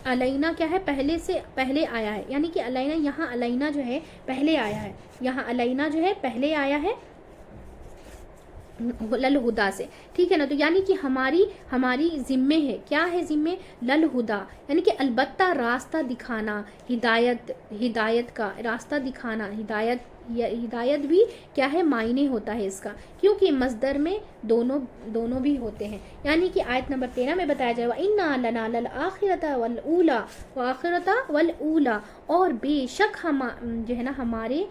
अलैना क्या है, पहले आया है, यानी कि अलैना, यहाँ अलैना जो है पहले आया है, यहाँ अलैना जो है पहले आया है लल हुदा से। ठीक है ना, तो यानी कि हमारी जिम्मे है, क्या है जिम्मे, लल हुदा, यानी कि अलबत्ता रास्ता दिखाना, हिदायत का रास्ता दिखाना, हिदायत भी क्या है मायने होता है इसका, क्योंकि मस्दर में दोनों भी होते हैं। यानी कि आयत नंबर 13 में बताया जाएगा, इन्ना लना लल आखिरता वल ऊला, और बेशक हम जो है ना हमारे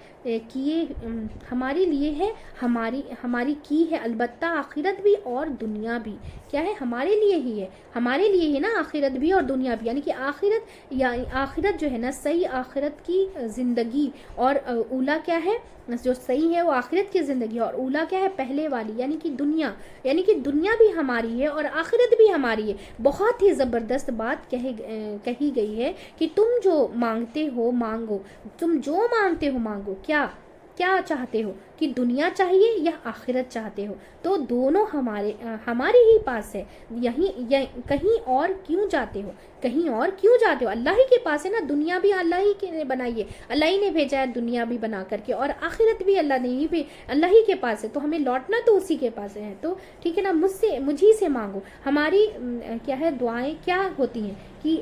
लिए है, हमारी की है अलबत्ता आखिरत भी और दुनिया भी, क्या है हमारे लिए ही है ना आखिरत भी और दुनिया भी, यानी कि आखिरत जो है ना सही आखिरत की ज़िंदगी, और ऊला क्या है, जो सही है वो आखिरत की ज़िंदगी, और ऊला क्या है पहले वाली, यानी कि दुनिया भी हमारी है और आखिरत भी हमारी है। बहुत ही ज़बरदस्त बात कही गई है कि तुम जो मांगते हो मांगो, क्या चाहते हो, कि दुनिया चाहिए या आखिरत चाहते हो, तो दोनों हमारे ही पास है, कहीं और क्यों जाते हो, अल्लाह ही के पास है ना, दुनिया भी अल्लाह ही ने बनाई है, अल्लाह ही ने भेजा है दुनिया भी बना करके, और आखिरत भी अल्लाह ही के पास है, तो हमें लौटना तो उसी के पास है। तो ठीक है ना, मुझी से मांगो। हमारी क्या है दुआएं क्या होती हैं कि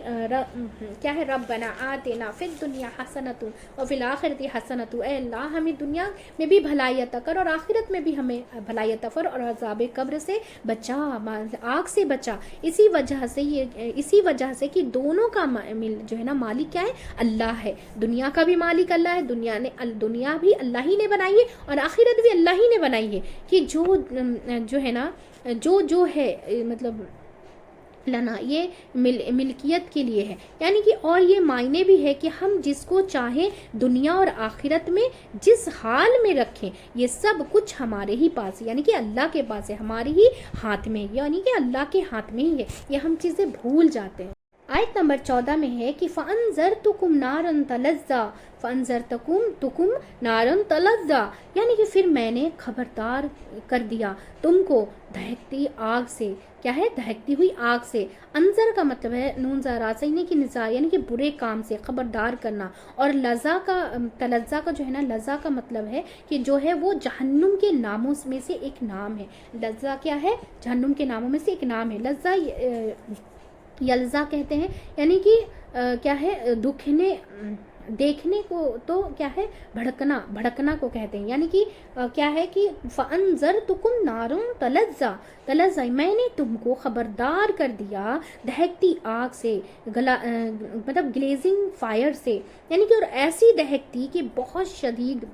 क्या है, रब्बना आतिना फिद दुनिया हसनतुन और फिल आखिरति हसनतु, ए अल्लाह हमें दुनिया में भी भलाई अता कर और आखिरत में भी हमें भलाई अता फर, और अज़ाब कब्र से बचा, आग से बचा। इसी वजह से कि दोनों का जो है ना मालिक क्या है, अल्लाह है, दुनिया का भी मालिक अल्लाह है, दुनिया भी अल्लाह ही ने बनाई है और आखिरत भी अल्लाह ही ने बनाई है, कि जो है ना जो है मतलब لنا یہ ملکیت کے لیے ہے، یعنی کہ اور یہ معنی بھی ہے کہ ہم جس کو چاہیں دنیا اور آخرت میں جس حال میں رکھیں، یہ سب کچھ ہمارے ہی پاس ہے، یعنی کہ اللہ کے پاس ہے، ہمارے ہی ہاتھ میں، یعنی کہ اللہ کے ہاتھ میں ہی ہے، یہ ہم چیزیں بھول جاتے ہیں۔ آیت نمبر 14 میں ہے کہ فَأَنذَرْتُكُمْ نَارًا تَلَظَّىٰ فَأَنذَرْتُكُمْ نَارًا تَلَظَّىٰ، یعنی کہ پھر میں نے خبردار کر دیا تم کو دہکتی آگ سے، کیا ہے؟ دہکتی ہوئی آگ سے۔ انذر کا مطلب ہے نون زارا سینے کی نزار، یعنی کہ برے کام سے خبردار کرنا، اور لظا کا تلظا کا جو ہے نا، لظا کا مطلب ہے کہ جو ہے وہ جہنم کے ناموں میں سے ایک نام ہے۔ لظا کیا ہے؟ جہنم کے ناموں میں سے ایک نام ہے۔ لظا یلزا کہتے ہیں، یعنی کہ کیا ہے؟ دکھنے دیکھنے کو تو کیا ہے؟ بھڑکنا کو کہتے ہیں، یعنی کہ کیا ہے کہ فَأَنذَرْتُكُمْ نَارٌ تَلَظَّىٰ میں نے تم کو خبردار کر دیا دہکتی آگ سے، مطلب گلیزنگ فائر سے، یعنی کہ اور ایسی دہکتی کہ بہت شدید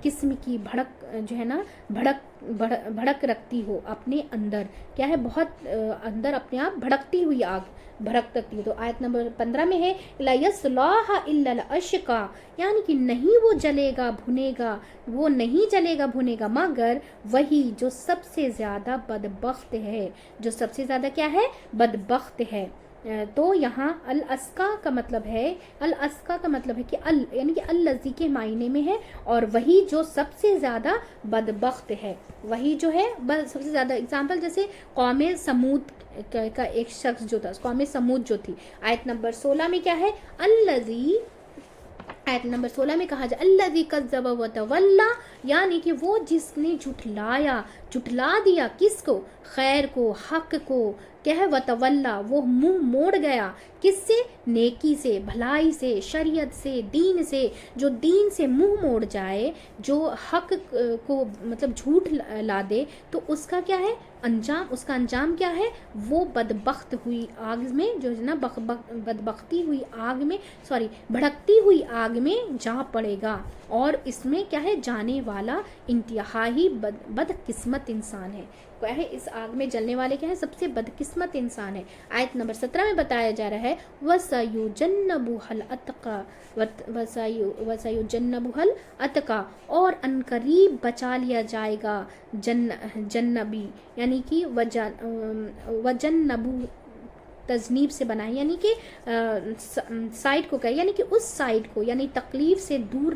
قسم کی بھڑک جو ہے نا، بھڑک رکھتی ہو اپنے اندر، کیا ہے؟ بہت اندر اپنے آپ بھڑکتی ہوئی آگ بھڑک سکتی ہے۔ تو آیت نمبر 15 میں ہے لا يصلاها الا الاشقى، یعنی کہ نہیں وہ جلے گا بھنے گا مگر وہی جو سب سے زیادہ بدبخت ہے، جو سب سے زیادہ کیا ہے؟ بدبخت ہے۔ تو یہاں الاسقا کا مطلب ہے کہ یعنی کہ الذی کے معنی میں ہے، اور وہی جو سب سے زیادہ بدبخت ہے، وہی جو ہے سب سے زیادہ۔ اگزامپل جیسے قوم سمود کا ایک شخص جو تھا، قوم سمود جو تھی، آیت نمبر 16 میں کیا ہے؟ آیت نمبر 16 میں کہا جائے الذی کذب وتولی، یعنی کہ وہ جس نے جھٹلا دیا کس کو؟ خیر کو، حق کو، کیا ہے؟ وتولا وہ منہ موڑ گیا، کس سے؟ نیکی سے، بھلائی سے، شریعت سے، دین سے۔ جو دین سے منہ موڑ جائے، جو حق کو مطلب جھوٹ لا دے، تو اس کا کیا ہے انجام؟ اس کا انجام کیا ہے؟ وہ بدبخت ہوئی آگ میں جو ہے نا، بدبختی ہوئی آگ میں، بھڑکتی ہوئی آگ میں جا پڑے گا، اور اس میں کیا ہے؟ جانے والا انتہائی بدقسمت انسان ہے، کیا ہے؟ اس آگ میں جلنے والے کیا ہے؟ سب سے بدقسمت انسان ہے۔ آیت نمبر 17 میں بتایا جا رہا ہے وَسَيُجَنَّبُهَا الْأَتْقَى، اور انقریب بچا لیا جائے گا جنبی، یعنی کہ وجنبو تذنیب سے بنائے، یعنی کہ سائڈ کو کہے، یعنی کہ اس سائڈ کو، یعنی تکلیف سے دور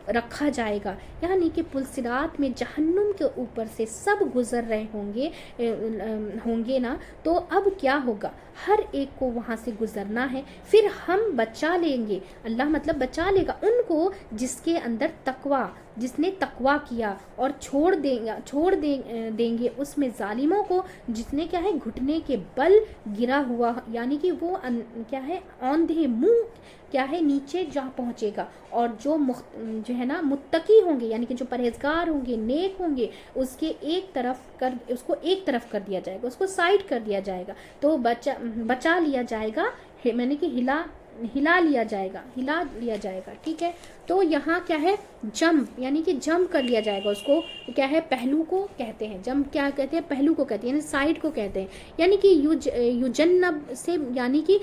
رکھا جائے گا، یعنی کہ پلسرات میں جہنم کے اوپر سے سب گزر رہے ہوں گے نا، تو اب کیا ہوگا؟ ہر ایک کو وہاں سے گزرنا ہے، پھر ہم بچا لیں گے، اللہ مطلب بچا لے گا ان کو جس کے اندر تقوی، جس نے تقوی کیا، اور چھوڑ دیں گے اس میں ظالموں کو جس نے کیا ہے؟ گھٹنے کے بل گرا ہوا، یعنی کہ وہ کیا ہے؟ اوندھے منہ کیا ہے؟ نیچے جا پہنچے گا، اور جو ہے نا متقی ہوں گے، یعنی کہ جو پرہیزگار ہوں گے، نیک ہوں گے، اس کو ایک طرف کر دیا جائے گا، اس کو سائڈ کر دیا جائے گا، تو بچا لیا جائے گا، یعنی کہ ہلا لیا جائے گا، ٹھیک ہے۔ تو یہاں کیا ہے؟ جمپ، یعنی کہ جمپ کر لیا جائے گا، اس کو کیا ہے؟ پہلو کو کہتے ہیں، جمپ کیا کہتے ہیں؟ پہلو کو کہتے ہیں، یعنی سائڈ کو کہتے ہیں، یعنی کہ یوجنب سے، یعنی کہ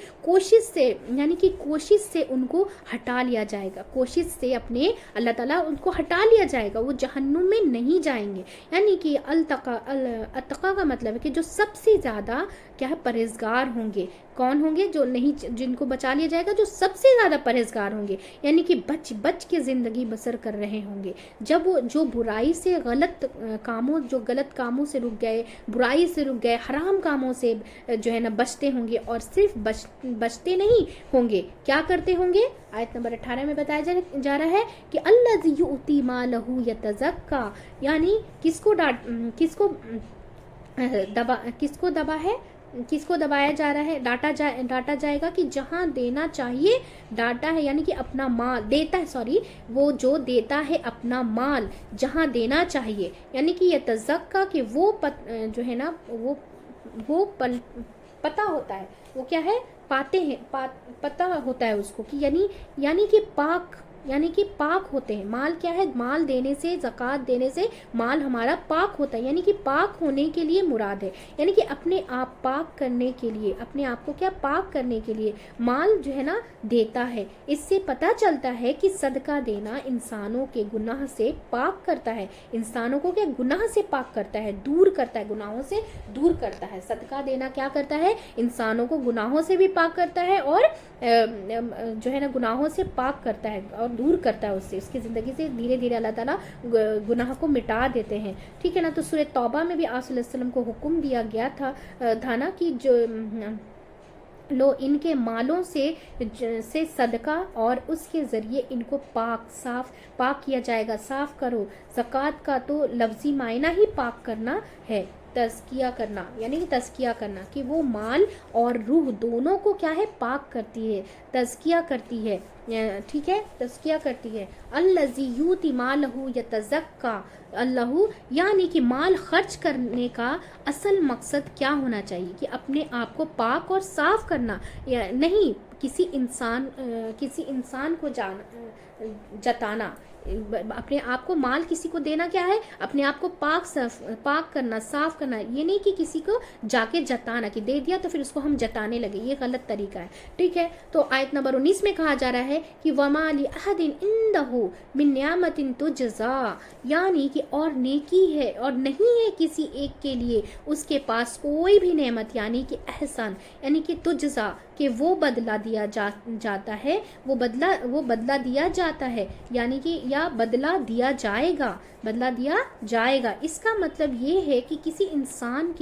کوشش سے ان کو ہٹا لیا جائے گا، کوشش سے اپنے اللہ تعالیٰ ان کو ہٹا لیا جائے گا، وہ جہنم میں نہیں جائیں گے، یعنی کہ التقا کا مطلب ہے کہ جو سب سے زیادہ کیا ہے؟ پرہیزگار ہوں گے۔ کون ہوں گے؟ جن کو بچا لیا جائے گا، جو سب سے زیادہ پرہیزگار ہوں گے، یعنی کہ بچ کے زندگی بسر کر رہے ہوں گے، جب وہ جو برائی سے غلط کاموں سے رک گئے، برائی سے رک گئے، حرام کاموں سے جو ہے نا بچتے ہوں گے، اور صرف بچتے نہیں ہوں گے، کیا کرتے ہوں گے؟ آیت نمبر 18 میں بتایا جا رہا ہے کہ الذی یؤتی مالہ یتزکا، یعنی کس کو دبایا جا رہا ہے؟ ڈاٹا جائے گا کہ جہاں دینا چاہیے ڈاٹا ہے، یعنی کہ اپنا مال دیتا ہے، وہ جو دیتا ہے اپنا مال جہاں دینا چاہیے، یعنی کہ یہ تزکا کہ وہ جو ہے نا وہ پتہ ہوتا ہے، وہ کیا ہے؟ پاتے ہیں، پتہ ہوتا ہے اس کو کہ یعنی کہ پاک यानी कि पाक होते हैं। माल क्या है, माल देने से, ज़कात देने से माल हमारा पाक होता है, यानी कि पाक होने के लिए मुराद है, यानी कि अपने आप पाक करने के लिए, अपने आप को क्या पाक करने के लिए माल जो है ना देता है। इससे पता चलता है कि सदका देना इंसानों के गुनाह से पाक करता है, इंसानों को क्या गुनाह से पाक करता है, दूर करता है, गुनाहों से दूर करता है। सदका देना क्या करता है, इंसानों को गुनाहों से भी पाक करता है और जो है ना गुनाहों से पाक करता है और दूर करता है उससे, उसकी ज़िंदगी से धीरे धीरे अल्लाह ताला गुनाह को मिटा देते हैं। ठीक है ना। तो सूरह तौबा में भी आप सल्लल्लाहु अलैहि वसल्लम को हुक्म दिया गया था ना कि जो लो इनके मालों से सदका और उसके ज़रिए इनको पाक किया जाएगा, साफ़ करो। ज़कात का तो लफ्ज़ी मायना ही पाक करना है, तज़किया करना, यानी कि तज़किया करना कि वो माल और रूह दोनों को क्या है, पाक करती है, तज़किया करती है। ठीक है, तज़किया करती है। अल्लज़ी यूती मालहू यतज़क्का अल्लाहू, यानी कि माल खर्च करने का असल मकसद क्या होना चाहिए कि अपने आप को पाक और साफ करना, या नहीं किसी इंसान को जताना। अपने आप को माल किसी को देना क्या है, अपने आप को पाक करना, साफ करना। ये नहीं कि किसी को जाके जताना कि दे दिया तो फिर उसको हम जताने लगे, ये गलत तरीका है। ठीक है। तो आयत नंबर 19 में कहा जा रहा है कि वमा ली अहदिन इंदहु मिन नियामतिन तुजज़ा, यानी कि और नेकी है और नहीं है किसी एक के लिए उसके पास कोई भी नेमत, यानी कि एहसान, यानी कि तुजज़ा कि वो बदला दिया जाता है, वो बदला दिया जाता है, यानी कि या बदला दिया जाएगा। इसका मतलब ये है कि किसी इंसान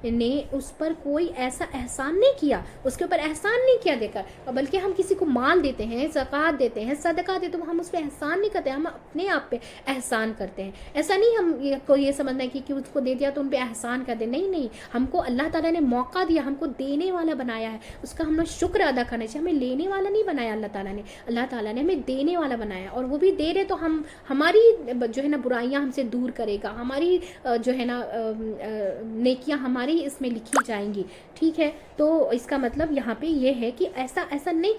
ने उस पर कोई ऐसा एहसान नहीं किया, उसके ऊपर एहसान नहीं किया देकर, और बल्कि हम किसी को माल देते हैं, ज़कात देते हैं, सदका देते हैं, तो हम उस पर एहसान नहीं करते, हम अपने आप पे एहसान करते हैं। ऐसा नहीं हम ये समझना है कि उसको दे दिया तो उन पर एहसान कर दे, नहीं, हमको अल्लाह ताला ने मौका दिया, हमको देने वाला बनाया है, उसका हमने शुक्र अदा करना चाहिए। हमें लेने वाला नहीं बनाया अल्लाह ताला ने हमें देने वाला बनाया, और वो भी दे रहे तो हमारी जो है ना बुराइयां हमसे दूर करेगा, हमारी जो है ना नेकियां हमारी इसमें लिखी जाएंगी। ठीक है। तो इसका मतलब यहाँ पे ये है कि ऐसा नहीं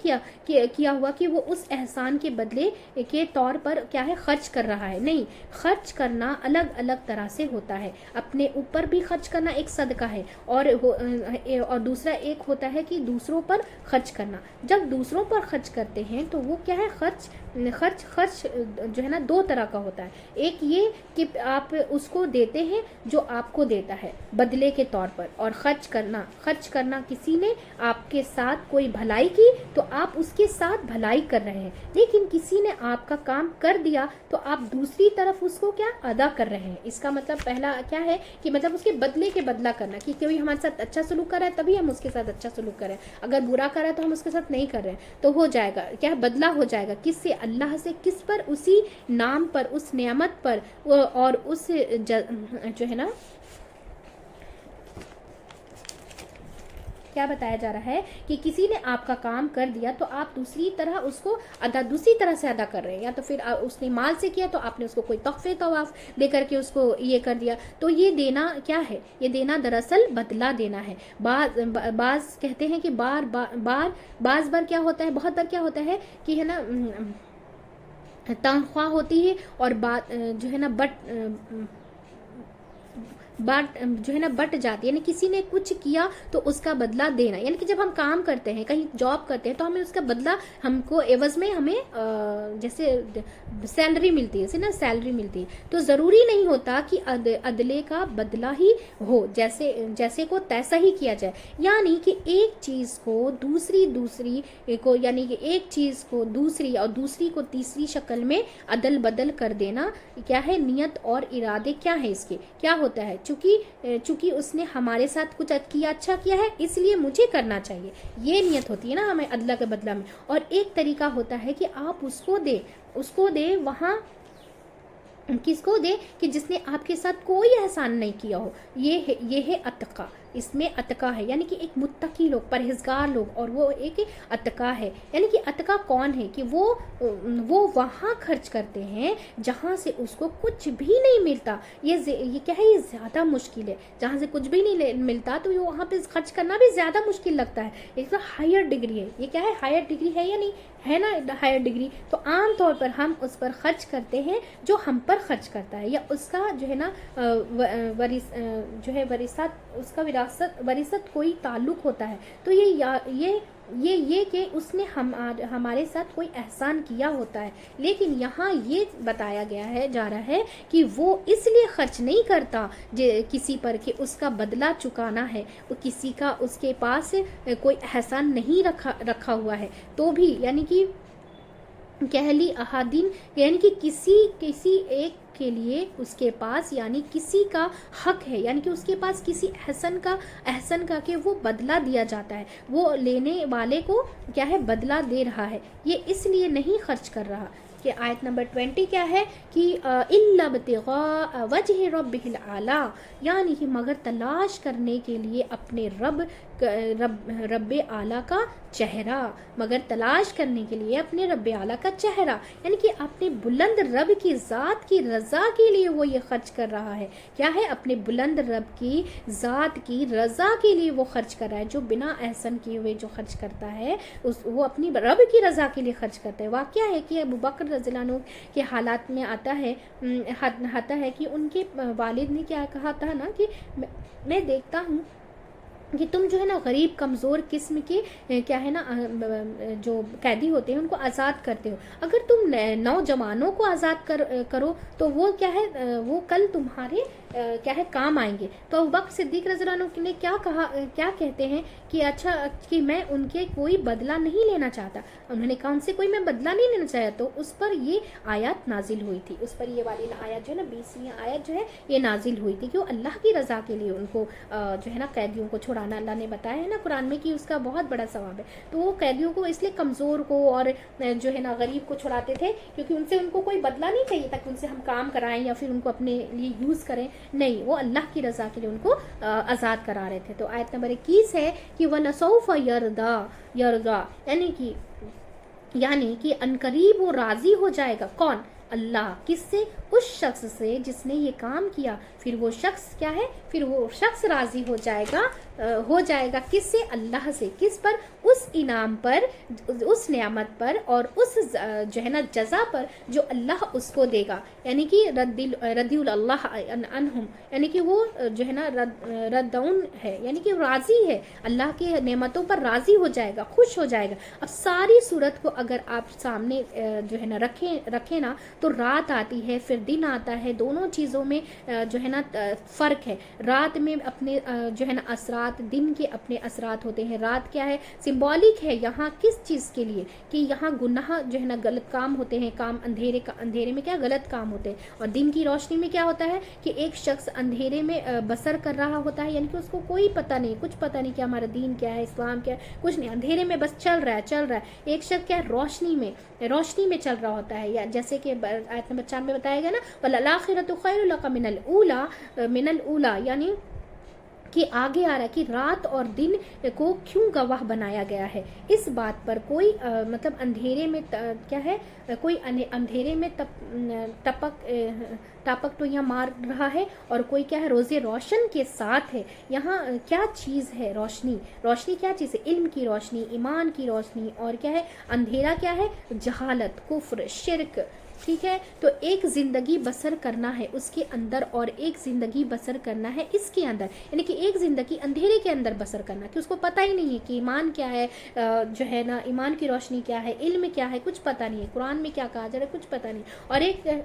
किया हुआ कि वो उस एहसान के बदले के तौर पर क्या है खर्च कर रहा है, नहीं। खर्च करना अलग अलग तरह से होता है, अपने ऊपर भी खर्च करना एक सदका है, और दूसरा एक होता है कि दूसरों पर खर्च करना। जब दूसरों पर खर्च करते हैं तो वो क्या है, खर्च जो है ना दो तरह का होता है। एक ये कि आप उसको देते हैं जो आपको देता है बदले के तौर पर, और खर्च करना किसी ने आपके साथ कोई भलाई की तो आप उसके साथ भलाई कर रहे हैं, लेकिन किसी ने आपका काम कर दिया तो आप दूसरी तरफ उसको क्या अदा कर रहे हैं। इसका मतलब पहला क्या है कि मतलब उसके बदले के बदला करना, कि कोई हमारे साथ अच्छा सलूक कर रहा है तभी हम उसके साथ अच्छा सलूक करें, अगर बुरा कर रहा है तो हम उसके साथ नहीं कर रहे हैं, तो हो जाएगा क्या, बदला हो जाएगा। किससे, अल्लाह से। किस पर, उसी नाम पर, उस नेमत पर, और उस जो है ना क्या बताया जा रहा है कि किसी ने आपका काम कर दिया तो आप दूसरी तरह से अदा कर रहे हैं, या तो फिर उसने माल से किया तो आपने उसको कोई तोहफे तवाफ दे करके उसको ये कर दिया, तो ये देना क्या है, ये देना दरअसल बदला देना है। बाज कहते हैं कि बाज बार क्या होता है, बहुत बार क्या होता है कि है ना तनख्वाह होती है और जो है ना जो है ना बट जाती है, यानी किसी ने कुछ किया तो उसका बदला देना, यानी कि जब हम काम करते हैं, कहीं जॉब करते हैं, तो हमें उसका बदला, हमको एवज में हमें जैसे सैलरी मिलती है सैलरी मिलती है, तो ज़रूरी नहीं होता कि अदले का बदला ही हो, जैसे को तैसा ही किया जाए, यानी कि एक चीज़ को दूसरी को, यानी कि एक चीज़ को दूसरी और दूसरी को तीसरी शक्ल में अदल बदल कर देना क्या है, नियत और इरादे क्या है, इसके क्या होता है, चूंकि उसने हमारे साथ कुछ अच्छा किया है इसलिए मुझे करना चाहिए, ये नियत होती है ना हमें अदला के बदला में। और एक तरीका होता है कि आप उसको दे वहाँ किसको दे कि जिसने आपके साथ कोई एहसान नहीं किया हो, ये है अतका, اس میں اتقا ہے، یعنی کہ ایک متقی لوگ، پرہیزگار لوگ، اور وہ ایک اتقا ہے، یعنی کہ اتقا کون ہے کہ وہ وہاں خرچ کرتے ہیں جہاں سے اس کو کچھ بھی نہیں ملتا. یہ کیا ہے، یہ زیادہ مشکل ہے. جہاں سے کچھ بھی نہیں ملتا تو یہ وہاں پہ خرچ کرنا بھی زیادہ مشکل لگتا ہے. ایک تو ہائر ڈگری ہے، یہ کیا ہے، ہائر ڈگری ہے یا نہیں ہے نا، ہائر ڈگری. تو عام طور پر ہم اس پر خرچ کرتے ہیں جو ہم پر خرچ کرتا ہے، یا اس کا جو ہے نا اس کا وراثت کوئی تعلق ہوتا ہے. تو یہ کہ اس نے ہمارے ساتھ کوئی احسان کیا ہوتا ہے. لیکن یہاں یہ بتایا جا رہا ہے کہ وہ اس لیے خرچ نہیں کرتا کسی پر کہ اس کا بدلہ چکانا ہے، کسی کا اس کے پاس کوئی احسان نہیں رکھا ہوا ہے تو بھی، یعنی کہ کہلی احادین، یعنی کہ کسی ایک کے لیے اس کے پاس یعنی کسی کا حق ہے، یعنی کہ اس کے پاس کسی احسن کا کہ وہ بدلہ دیا جاتا ہے، وہ لینے والے کو کیا ہے، بدلہ دے رہا ہے. یہ اس لیے نہیں خرچ کر رہا. کہ آیت نمبر 20 کیا ہے کہ اِلَّا ابْتِغَاءَ وَجْهِ رَبِّهِ الْأَعْلَىٰ، یعنی کہ مگر تلاش کرنے کے لیے اپنے رب اعلیٰ کا چہرہ، مگر تلاش کرنے کے لیے اپنے رب اعلیٰ کا چہرہ، یعنی کہ اپنے بلند رب کی ذات کی رضا کے لیے وہ یہ خرچ کر رہا ہے. کیا ہے، اپنے بلند رب کی ذات کی رضا کے لیے وہ خرچ کر رہا ہے. جو بنا احسن کیے ہوئے جو خرچ کرتا ہے وہ اپنی رب کی رضا کے لیے خرچ کرتا ہے. واقعہ ہے کہ ابو بکر رضی اللہ عنہ کے حالات میں آتا ہے کہ ان کے والد نے کیا کہا تھا نا کہ میں دیکھتا ہوں کہ تم جو ہے نا غریب کمزور قسم کے کیا ہے نا جو قیدی ہوتے ہیں ان کو آزاد کرتے ہو. اگر تم نوجوانوں کو آزاد کرو تو وہ کیا ہے، وہ کل تمہارے کیا ہے کام آئیں گے. تو ابو بکر صدیق رضی اللہ عنہ نے کیا کہتے ہیں کہ اچھا کہ میں ان کے کوئی بدلہ نہیں لینا چاہتا. انہوں نے کہا ان سے کوئی میں بدلہ نہیں لینا چاہتا. تو اس پر یہ آیات نازل ہوئی تھی، اس پر یہ والی آیت جو ہے نا 20ویں آیت جو ہے یہ نازل ہوئی تھی کہ وہ اللہ کی رضا کے لیے ان کو جو ہے نا قیدیوں کو چھڑانا. اللہ نے بتایا ہے نا قرآن میں کہ اس کا بہت بڑا ثواب ہے. تو وہ قیدیوں کو اس لیے کمزور کو اور جو ہے نا غریب کو چھڑاتے تھے کیونکہ ان کو کوئی بدلہ نہیں چاہیے تھا کہ ان سے ہم کام کرائیں یا پھر ان کو اپنے لیے یوز کریں. نہیں، وہ اللہ کی رضا کے لیے ان کو آزاد کرا رہے تھے. تو آیت نمبر 21 ہے کہ وَلَسَوْفَ يَرْضَىٰ، یعنی کہ انقریب وہ راضی ہو جائے گا. کون؟ اللہ. کس سے؟ اس شخص سے جس نے یہ کام کیا. پھر وہ شخص کیا ہے، پھر وہ شخص راضی ہو جائے گا کس سے؟ اللہ سے. کس پر؟ اس انعام پر، اس نعمت پر، اور اس جو ہے نا جزا پر جو اللہ اس کو دے گا. یعنی کہ رضی اللہ عنہم، یعنی کہ وہ جو ہے نا ردون ہے، یعنی کہ راضی ہے، اللہ کی نعمتوں پر راضی ہو جائے گا، خوش ہو جائے گا. اب ساری صورت کو اگر آپ سامنے جو ہے نا رکھیں نا تو رات آتی ہے، پھر دن آتا ہے. دونوں چیزوں میں جو ہے نا فرق ہے. رات میں اپنے جو ہے نا اثرات، دن کے اپنے اثرات ہوتے ہیں. رات کیا ہے، سمبولک ہے یہاں کس چیز کے لیے کہ یہاں گناہ جو ہے نا غلط کام ہوتے ہیں، کام اندھیرے میں کیا غلط کام ہوتے ہیں. اور دن کی روشنی میں کیا ہوتا ہے کہ ایک شخص اندھیرے میں بسر کر رہا ہوتا ہے، یعنی کہ اس کو کوئی پتہ نہیں، کچھ پتہ نہیں کہ ہمارا دین کیا ہے، اسلام کیا ہے، کچھ نہیں. اندھیرے میں بس چل رہا ہے. ایک شخص کیا ہے، روشنی میں چل رہا ہوتا ہے. یا جیسے کہ آیت نمبر 4 میں بتایا گیا نا وَالْآخِرَةُ خَيْرٌ لَكَ مِنَ الْأُولَىٰ، یعنی کہ آگے آ رہا ہے کہ رات اور دن کو کیوں گواہ بنایا گیا ہے. اس بات پر کوئی مطلب اندھیرے میں کیا ہے، کوئی اندھیرے میں ٹپک تو یہاں مار رہا ہے، اور کوئی کیا ہے روزے روشن کے ساتھ ہے. یہاں کیا چیز ہے؟ روشنی کیا چیز ہے؟ علم کی روشنی، ایمان کی روشنی. اور کیا ہے اندھیرا؟ کیا ہے جہالت، کفر، شرک. ٹھیک ہے. تو ایک زندگی بسر کرنا ہے اس کے اندر، اور ایک زندگی بسر کرنا ہے اس کے اندر، یعنی کہ ایک زندگی اندھیرے کے اندر بسر کرنا کہ اس کو پتہ ہی نہیں ہے کہ ایمان کیا ہے، جو ہے نا ایمان کی روشنی کیا ہے، علم کیا ہے، کچھ پتہ نہیں ہے، قرآن میں کیا کہا جا رہا ہے کچھ پتہ نہیں.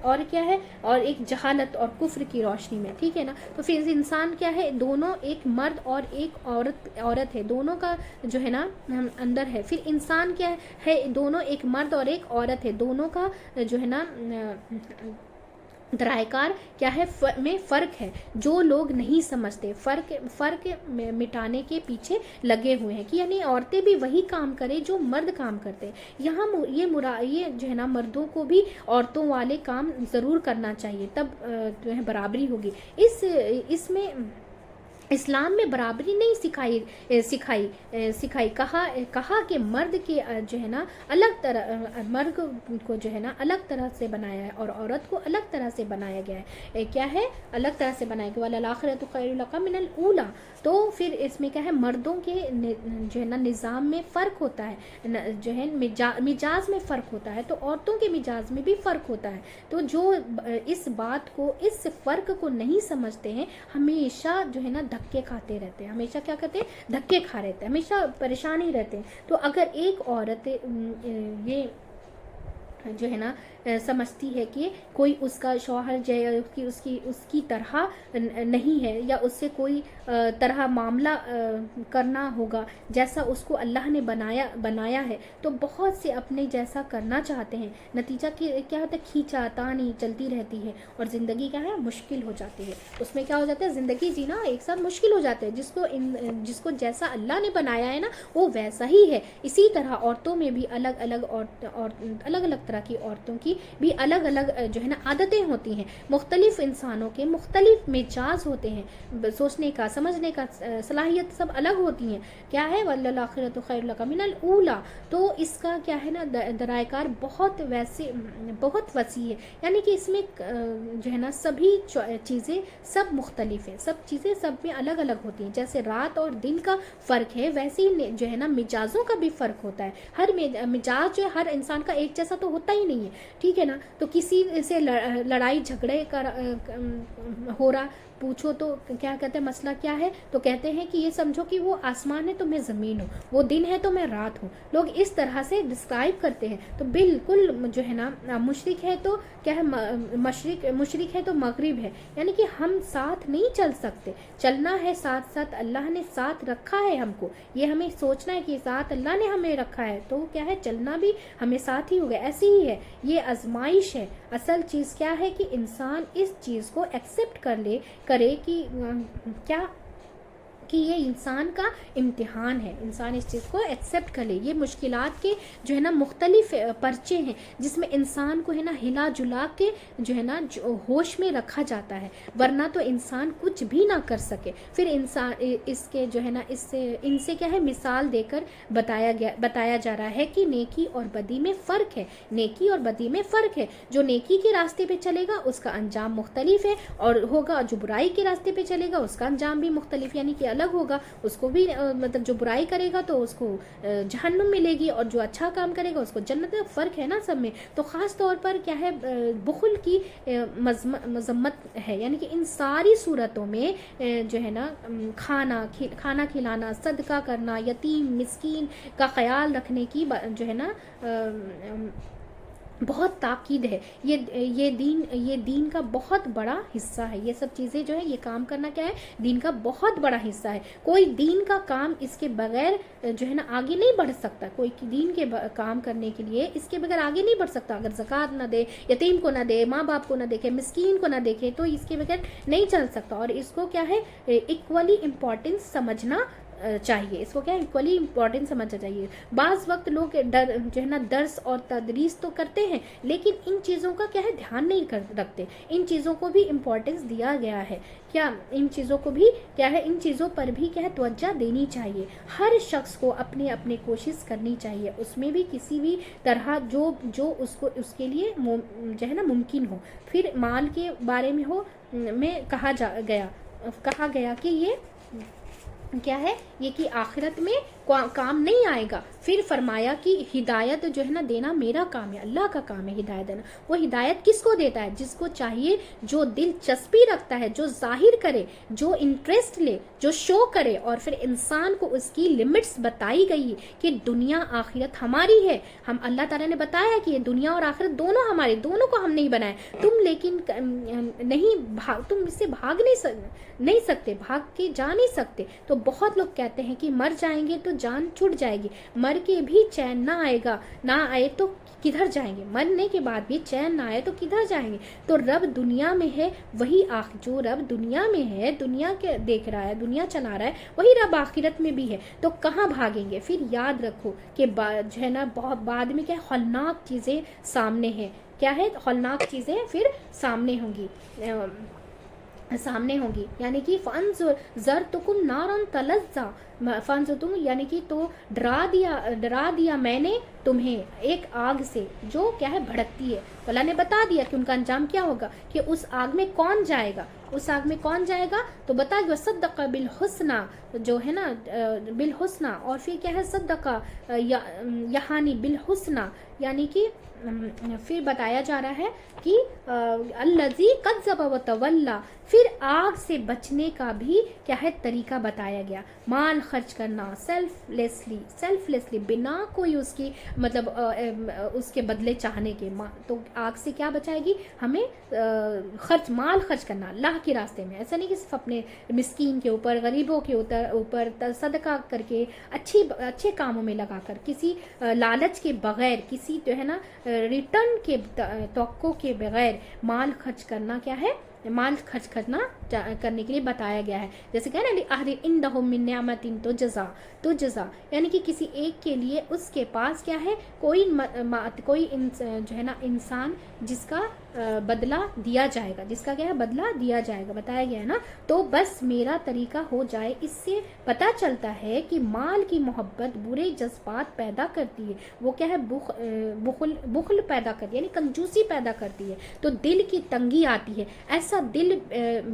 اور کیا ہے، اور ایک جہالت اور کفر کی روشنی میں. ٹھیک ہے نا. تو پھر انسان کیا ہے، دونوں ایک مرد اور ایک عورت ہے، دونوں کا جو ہے نا اندر ہے. پھر انسان کیا ہے، دونوں ایک مرد اور ایک عورت ہے، دونوں کا جو ہے نا درائے کار کیا ہے میں فرق ہے. جو لوگ نہیں سمجھتے فرق مٹانے کے پیچھے لگے ہوئے ہیں کہ یعنی عورتیں بھی وہی کام کریں جو مرد کام کرتے ہیں. یہاں یہ جو ہے نا مردوں کو بھی عورتوں والے کام ضرور کرنا چاہیے، تب جو ہے برابری ہوگی. اس میں اسلام میں برابری نہیں سکھائی کہا کہ مرد کے جو ہے نا الگ طرح، مرد کو جو ہے نا الگ طرح سے بنایا ہے اور عورت کو الگ طرح سے بنایا گیا ہے. کیا ہے؟ الگ طرح سے بنایا گیا. وَلَلْآخِرَةُ خَيْرٌ لَكَ مِنَ الْأُولَىٰ. تو پھر اس میں کیا ہے؟ مردوں کے جو ہے نا نظام میں فرق ہوتا ہے، جو ہے مجاز میں فرق ہوتا ہے، تو عورتوں کے مجاز میں بھی فرق ہوتا ہے. تو جو اس بات کو، اس فرق کو نہیں سمجھتے ہیں، ہمیشہ جو ہے نا دھکے کھاتے رہتے ہیں. ہمیشہ کیا کرتے ہیں؟ دھکے کھا رہتے ہیں، ہمیشہ پریشانی رہتے ہیں. تو اگر ایک عورت یہ جو ہے نا سمجھتی ہے کہ کوئی اس کا شوہر جو ہے اس کی طرح نہیں ہے، یا اس سے کوئی طرح معاملہ کرنا ہوگا جیسا اس کو اللہ نے بنایا ہے، تو بہت سے اپنے جیسا کرنا چاہتے ہیں. نتیجہ کیا ہوتا ہے؟ کھینچا تانی چلتی رہتی ہے اور زندگی کیا ہے؟ مشکل ہو جاتی ہے. اس میں کیا ہو جاتا ہے؟ زندگی جینا ایک ساتھ مشکل ہو جاتا ہے. جس کو جیسا اللہ نے بنایا ہے نا وہ ویسا ہی ہے. اسی طرح عورتوں میں بھی الگ الگ طرح کی عورتوں کی بھی الگ الگ جو ہے نا عادتیں ہوتی ہیں. مختلف انسانوں کے مختلف مزاج ہوتے ہیں، سوچنے کا، سمجھنے کا صلاحیت سب الگ ہوتی ہیں. کیا ہے؟ وَالْآخِرَةُ خَيْرٌ لَكَ مِنَ الْأُولَىٰ. تو اس کا کیا ہے نا درائے کار بہت وسیع ہے. یعنی کہ اس میں جو ہے نا سبھی چیزیں سب مختلف ہیں، سب چیزیں سب میں الگ الگ ہوتی ہیں. جیسے رات اور دن کا فرق ہے، ویسے ہی جو ہے نا مزاجوں کا بھی فرق ہوتا ہے. ہر مزاج جو ہے ہر انسان کا ایک جیسا تو ہوتا ہی نہیں ہے. ٹھیک ہے نا؟ تو کسی سے لڑائی جھگڑے ہو رہا، پوچھو تو کیا کہتے ہیں؟ مسئلہ کیا ہے؟ تو کہتے ہیں کہ یہ سمجھو کہ وہ آسمان ہے تو میں زمین ہوں، وہ دن ہے تو میں رات ہوں. لوگ اس طرح سے ڈسکرائب کرتے ہیں. تو بالکل جو ہے نا مشرق ہے تو کیا ہے؟ مشرق ہے تو مغرب ہے. یعنی کہ ہم ساتھ نہیں چل سکتے، چلنا ہے ساتھ ساتھ. اللہ نے ساتھ رکھا ہے ہم کو، یہ ہمیں سوچنا ہے کہ ساتھ اللہ نے ہمیں رکھا ہے، تو کیا ہے؟ چلنا بھی ہمیں ساتھ ہی ہوگا. ایسی ہی ہے، یہ آزمائش ہے. اصل چیز کیا ہے کہ انسان اس چیز کو ایکسیپٹ کرے کہ کیا کہ یہ انسان کا امتحان ہے. انسان اس چیز کو ایکسیپٹ کر لے. یہ مشکلات کے جو ہے نا مختلف پرچے ہیں جس میں انسان کو ہے نا ہلا جلا کے جو ہے نا ہوش میں رکھا جاتا ہے، ورنہ تو انسان کچھ بھی نہ کر سکے. پھر انسان اس کے جو ہے نا ان سے کیا ہے؟ مثال دے کر بتایا جا رہا ہے کہ نیکی اور بدی میں فرق ہے. نیکی اور بدی میں فرق ہے. جو نیکی کے راستے پہ چلے گا اس کا انجام مختلف ہے اور ہوگا، جو برائی کے راستے پہ چلے گا اس کا انجام بھی مختلف، یعنی کہ الگ ہوگا. اس کو بھی مطلب جو برائی کرے گا تو اس کو جہنم ملے گی، اور جو اچھا کام کرے گا اس کو جنت. فرق ہے نا سب میں. تو خاص طور پر کیا ہے؟ بخل کی مذمت ہے. یعنی کہ ان ساری صورتوں میں جو ہے نا کھانا کھلانا، صدقہ کرنا، یتیم مسکین کا خیال رکھنے کی جو ہے نا بہت تاکید ہے. یہ دین کا بہت بڑا حصہ ہے. یہ سب چیزیں جو ہے، یہ کام کرنا کیا ہے؟ دین کا بہت بڑا حصہ ہے. کوئی دین کا کام اس کے بغیر جو ہے نا آگے نہیں بڑھ سکتا. کوئی دین کے کام کرنے کے لیے اس کے بغیر آگے نہیں بڑھ سکتا. اگر زکوٰۃ نہ دے، یتیم کو نہ دے، ماں باپ کو نہ دیکھے، مسکین کو نہ دیکھے، تو اس کے بغیر نہیں چل سکتا. اور اس کو کیا ہے؟ ایکولی امپورٹنس سمجھنا چاہیے. اس کو کیا ایکولی امپورٹنٹ سمجھنا چاہیے. بعض وقت لوگ جو ہے نا درس اور تدریس تو کرتے ہیں، لیکن ان چیزوں کا کیا ہے؟ دھیان نہیں رکھتے. ان چیزوں کو بھی امپورٹنس دیا گیا ہے. کیا ان چیزوں کو بھی کیا ہے؟ ان چیزوں پر بھی کیا ہے؟ توجہ دینی چاہیے. ہر شخص کو اپنے کوشش کرنی چاہیے، اس میں بھی کسی بھی طرح جو اس کے لیے جو ہے نا ممکن ہو. پھر مال کے بارے میں کہا گیا کہ یہ کیا ہے؟ یہ کہ آخرت میں کام نہیں آئے گا. پھر فرمایا کہ ہدایت جو ہے نا دینا میرا کام ہے، اللہ کا کام ہے ہدایت دینا. وہ ہدایت کس کو دیتا ہے؟ جس کو چاہیے، جو دلچسپی رکھتا ہے، جو ظاہر کرے، جو انٹرسٹ لے، جو شو کرے. اور پھر انسان کو اس کی لمٹس بتائی گئی ہے کہ دنیا آخرت ہماری ہے. ہم اللہ تعالیٰ نے بتایا کہ یہ دنیا اور آخرت دونوں ہمارے، دونوں کو ہم نہیں بنائے. تم لیکن تم اس سے بھاگ نہیں سکتے، بھاگ کے جا نہیں سکتے. تو بہت لوگ کہتے ہیں کہ مر جائیں گے تو جان چھوٹ جائے گی، مر کے بھی چین نہ آئے تو کدھر جائیں گے؟ مرنے کے بعد بھی چین نہ آئے تو کدھر جائیں گے؟ تو رب دنیا میں ہے، وہی جو رب دنیا میں ہے، دنیا کے دیکھ رہا ہے، دنیا چلا رہا ہے، وہی رب آخرت میں بھی ہے. تو کہاں بھاگیں گے؟ پھر یاد رکھو کہ جو ہے نا بہت بعد میں کیا ہولناک چیزیں سامنے ہیں. کیا ہے؟ ہولناک چیزیں پھر سامنے ہوں گی. سامنے ہوں گی، یعنی کہ فانظر زرتکم نارن تلظا، فانظر تم یعنی کہ تو ڈرا دیا میں نے تمہیں ایک آگ سے جو کیا ہے بھڑکتی ہے. تو اللہ نے بتا دیا کہ ان کا انجام کیا ہوگا، کہ اس آگ میں کون جائے گا، اس آگ میں کون جائے گا. تو بتا دیا صدق بالحسنہ، جو ہے نا بالحسنہ، اور پھر کیا ہے صدق یہانی بالحسنہ، یعنی کہ پھر بتایا جا رہا ہے کہ الذی کذب وتولی، پھر آگ سے بچنے کا بھی کیا ہے طریقہ بتایا گیا. مال خرچ کرنا سیلف لیسلی بنا کوئی اس کی مطلب اس کے بدلے چاہنے کے. تو آگ سے کیا بچائے گی ہمیں؟ مال خرچ کرنا اللہ کے راستے میں. ایسا نہیں کہ صرف اپنے مسکین کے اوپر، غریبوں کے اوپر صدقہ کر کے اچھے کاموں میں لگا کر، کسی لالچ کے بغیر، کسی جو ہے نا ریٹرن کے توقع کے بغیر مال خرچ کرنا کیا ہے؟ مال خرچ کرنے کے لیے بتایا گیا ہے. جیسے کہ نا عندہم من نعمت تو جزا، یعنی کہ کسی ایک کے لیے اس کے پاس کیا ہے کوئی جو ہے نا انسان جس کا بدلہ دیا جائے گا، جس کا کیا ہے بدلہ دیا جائے گا، بتایا گیا ہے نا. تو بس میرا طریقہ ہو جائے. اس سے پتہ چلتا ہے کہ مال کی محبت برے جذبات پیدا کرتی ہے، وہ کیا ہے بخل پیدا کرتی ہے، یعنی کنجوسی پیدا کرتی ہے. تو دل کی تنگی آتی ہے، ایسا دل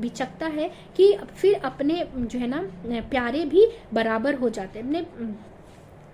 بچکتا ہے کہ پھر اپنے جو ہے نا پیارے بھی برابر ہو جاتے ہیں، اپنے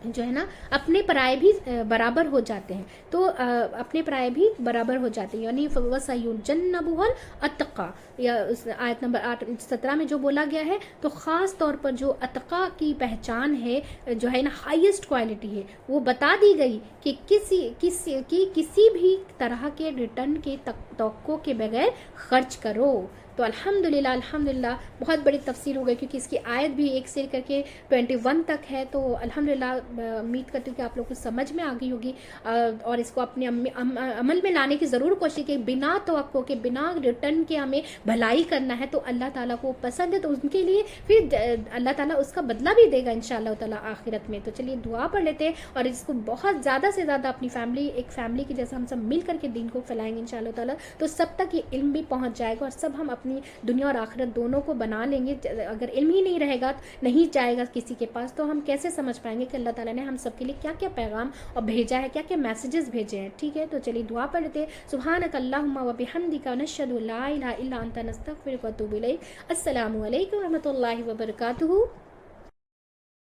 جو ہے نا اپنے پرائے بھی برابر ہو جاتے ہیں. تو اپنے پرائے بھی برابر ہو جاتے ہیں، یعنی وَسَيُجَنَّبُهَا الْأَتْقَى، یا آیت نمبر 17 میں جو بولا گیا ہے. تو خاص طور پر جو اتقا کی پہچان ہے، جو ہے نا ہائیسٹ کوالٹی ہے، وہ بتا دی گئی کہ کسی بھی طرح کے ریٹرن کے توقع کے بغیر خرچ کرو. تو الحمدللہ بہت بڑی تفسیر ہو گئی، کیونکہ اس کی آیت بھی 1 سے کر کے 21 تک ہے. تو الحمدللہ امید کرتی ہوں کہ آپ لوگ کو سمجھ میں آ گئی ہوگی، اور اس کو اپنے عمل میں لانے کی ضرور کوشش کہ بنا توقع کے، بنا ریٹرن کے ہمیں بھلائی کرنا ہے. تو اللہ تعالیٰ کو پسند ہے، تو ان کے لیے پھر اللہ تعالیٰ اس کا بدلہ بھی دے گا انشاءاللہ تعالیٰ آخرت میں. تو چلیے دعا پڑھ لیتے ہیں، اور اس کو بہت زیادہ سے زیادہ اپنی ایک فیملی کی جیسا ہم سب مل کر کے دین کو پھیلائیں گے انشاءاللہ تعالیٰ. تو سب تک یہ علم بھی پہنچ جائے گا، اور سب ہم اپنی دنیا اور آخرت دونوں کو بنا لیں گے. اگر علم ہی نہیں رہے گا، نہیں جائے گا کسی کے پاس، تو ہم کیسے سمجھ پائیں گے کہ اللہ تعالیٰ نے ہم سب کے لیے کیا کیا پیغام اور بھیجا ہے، کیا کیا میسیجز بھیجے ہیں. ٹھیک ہے، تو چلیے دعا پڑھ لیتے ہیں. سبحانک اللہم و بحمدک نشہد لا الہ الا انت نستغفرک و نتوب الیک. السلام علیکم و رحمۃ اللہ وبرکاتہ.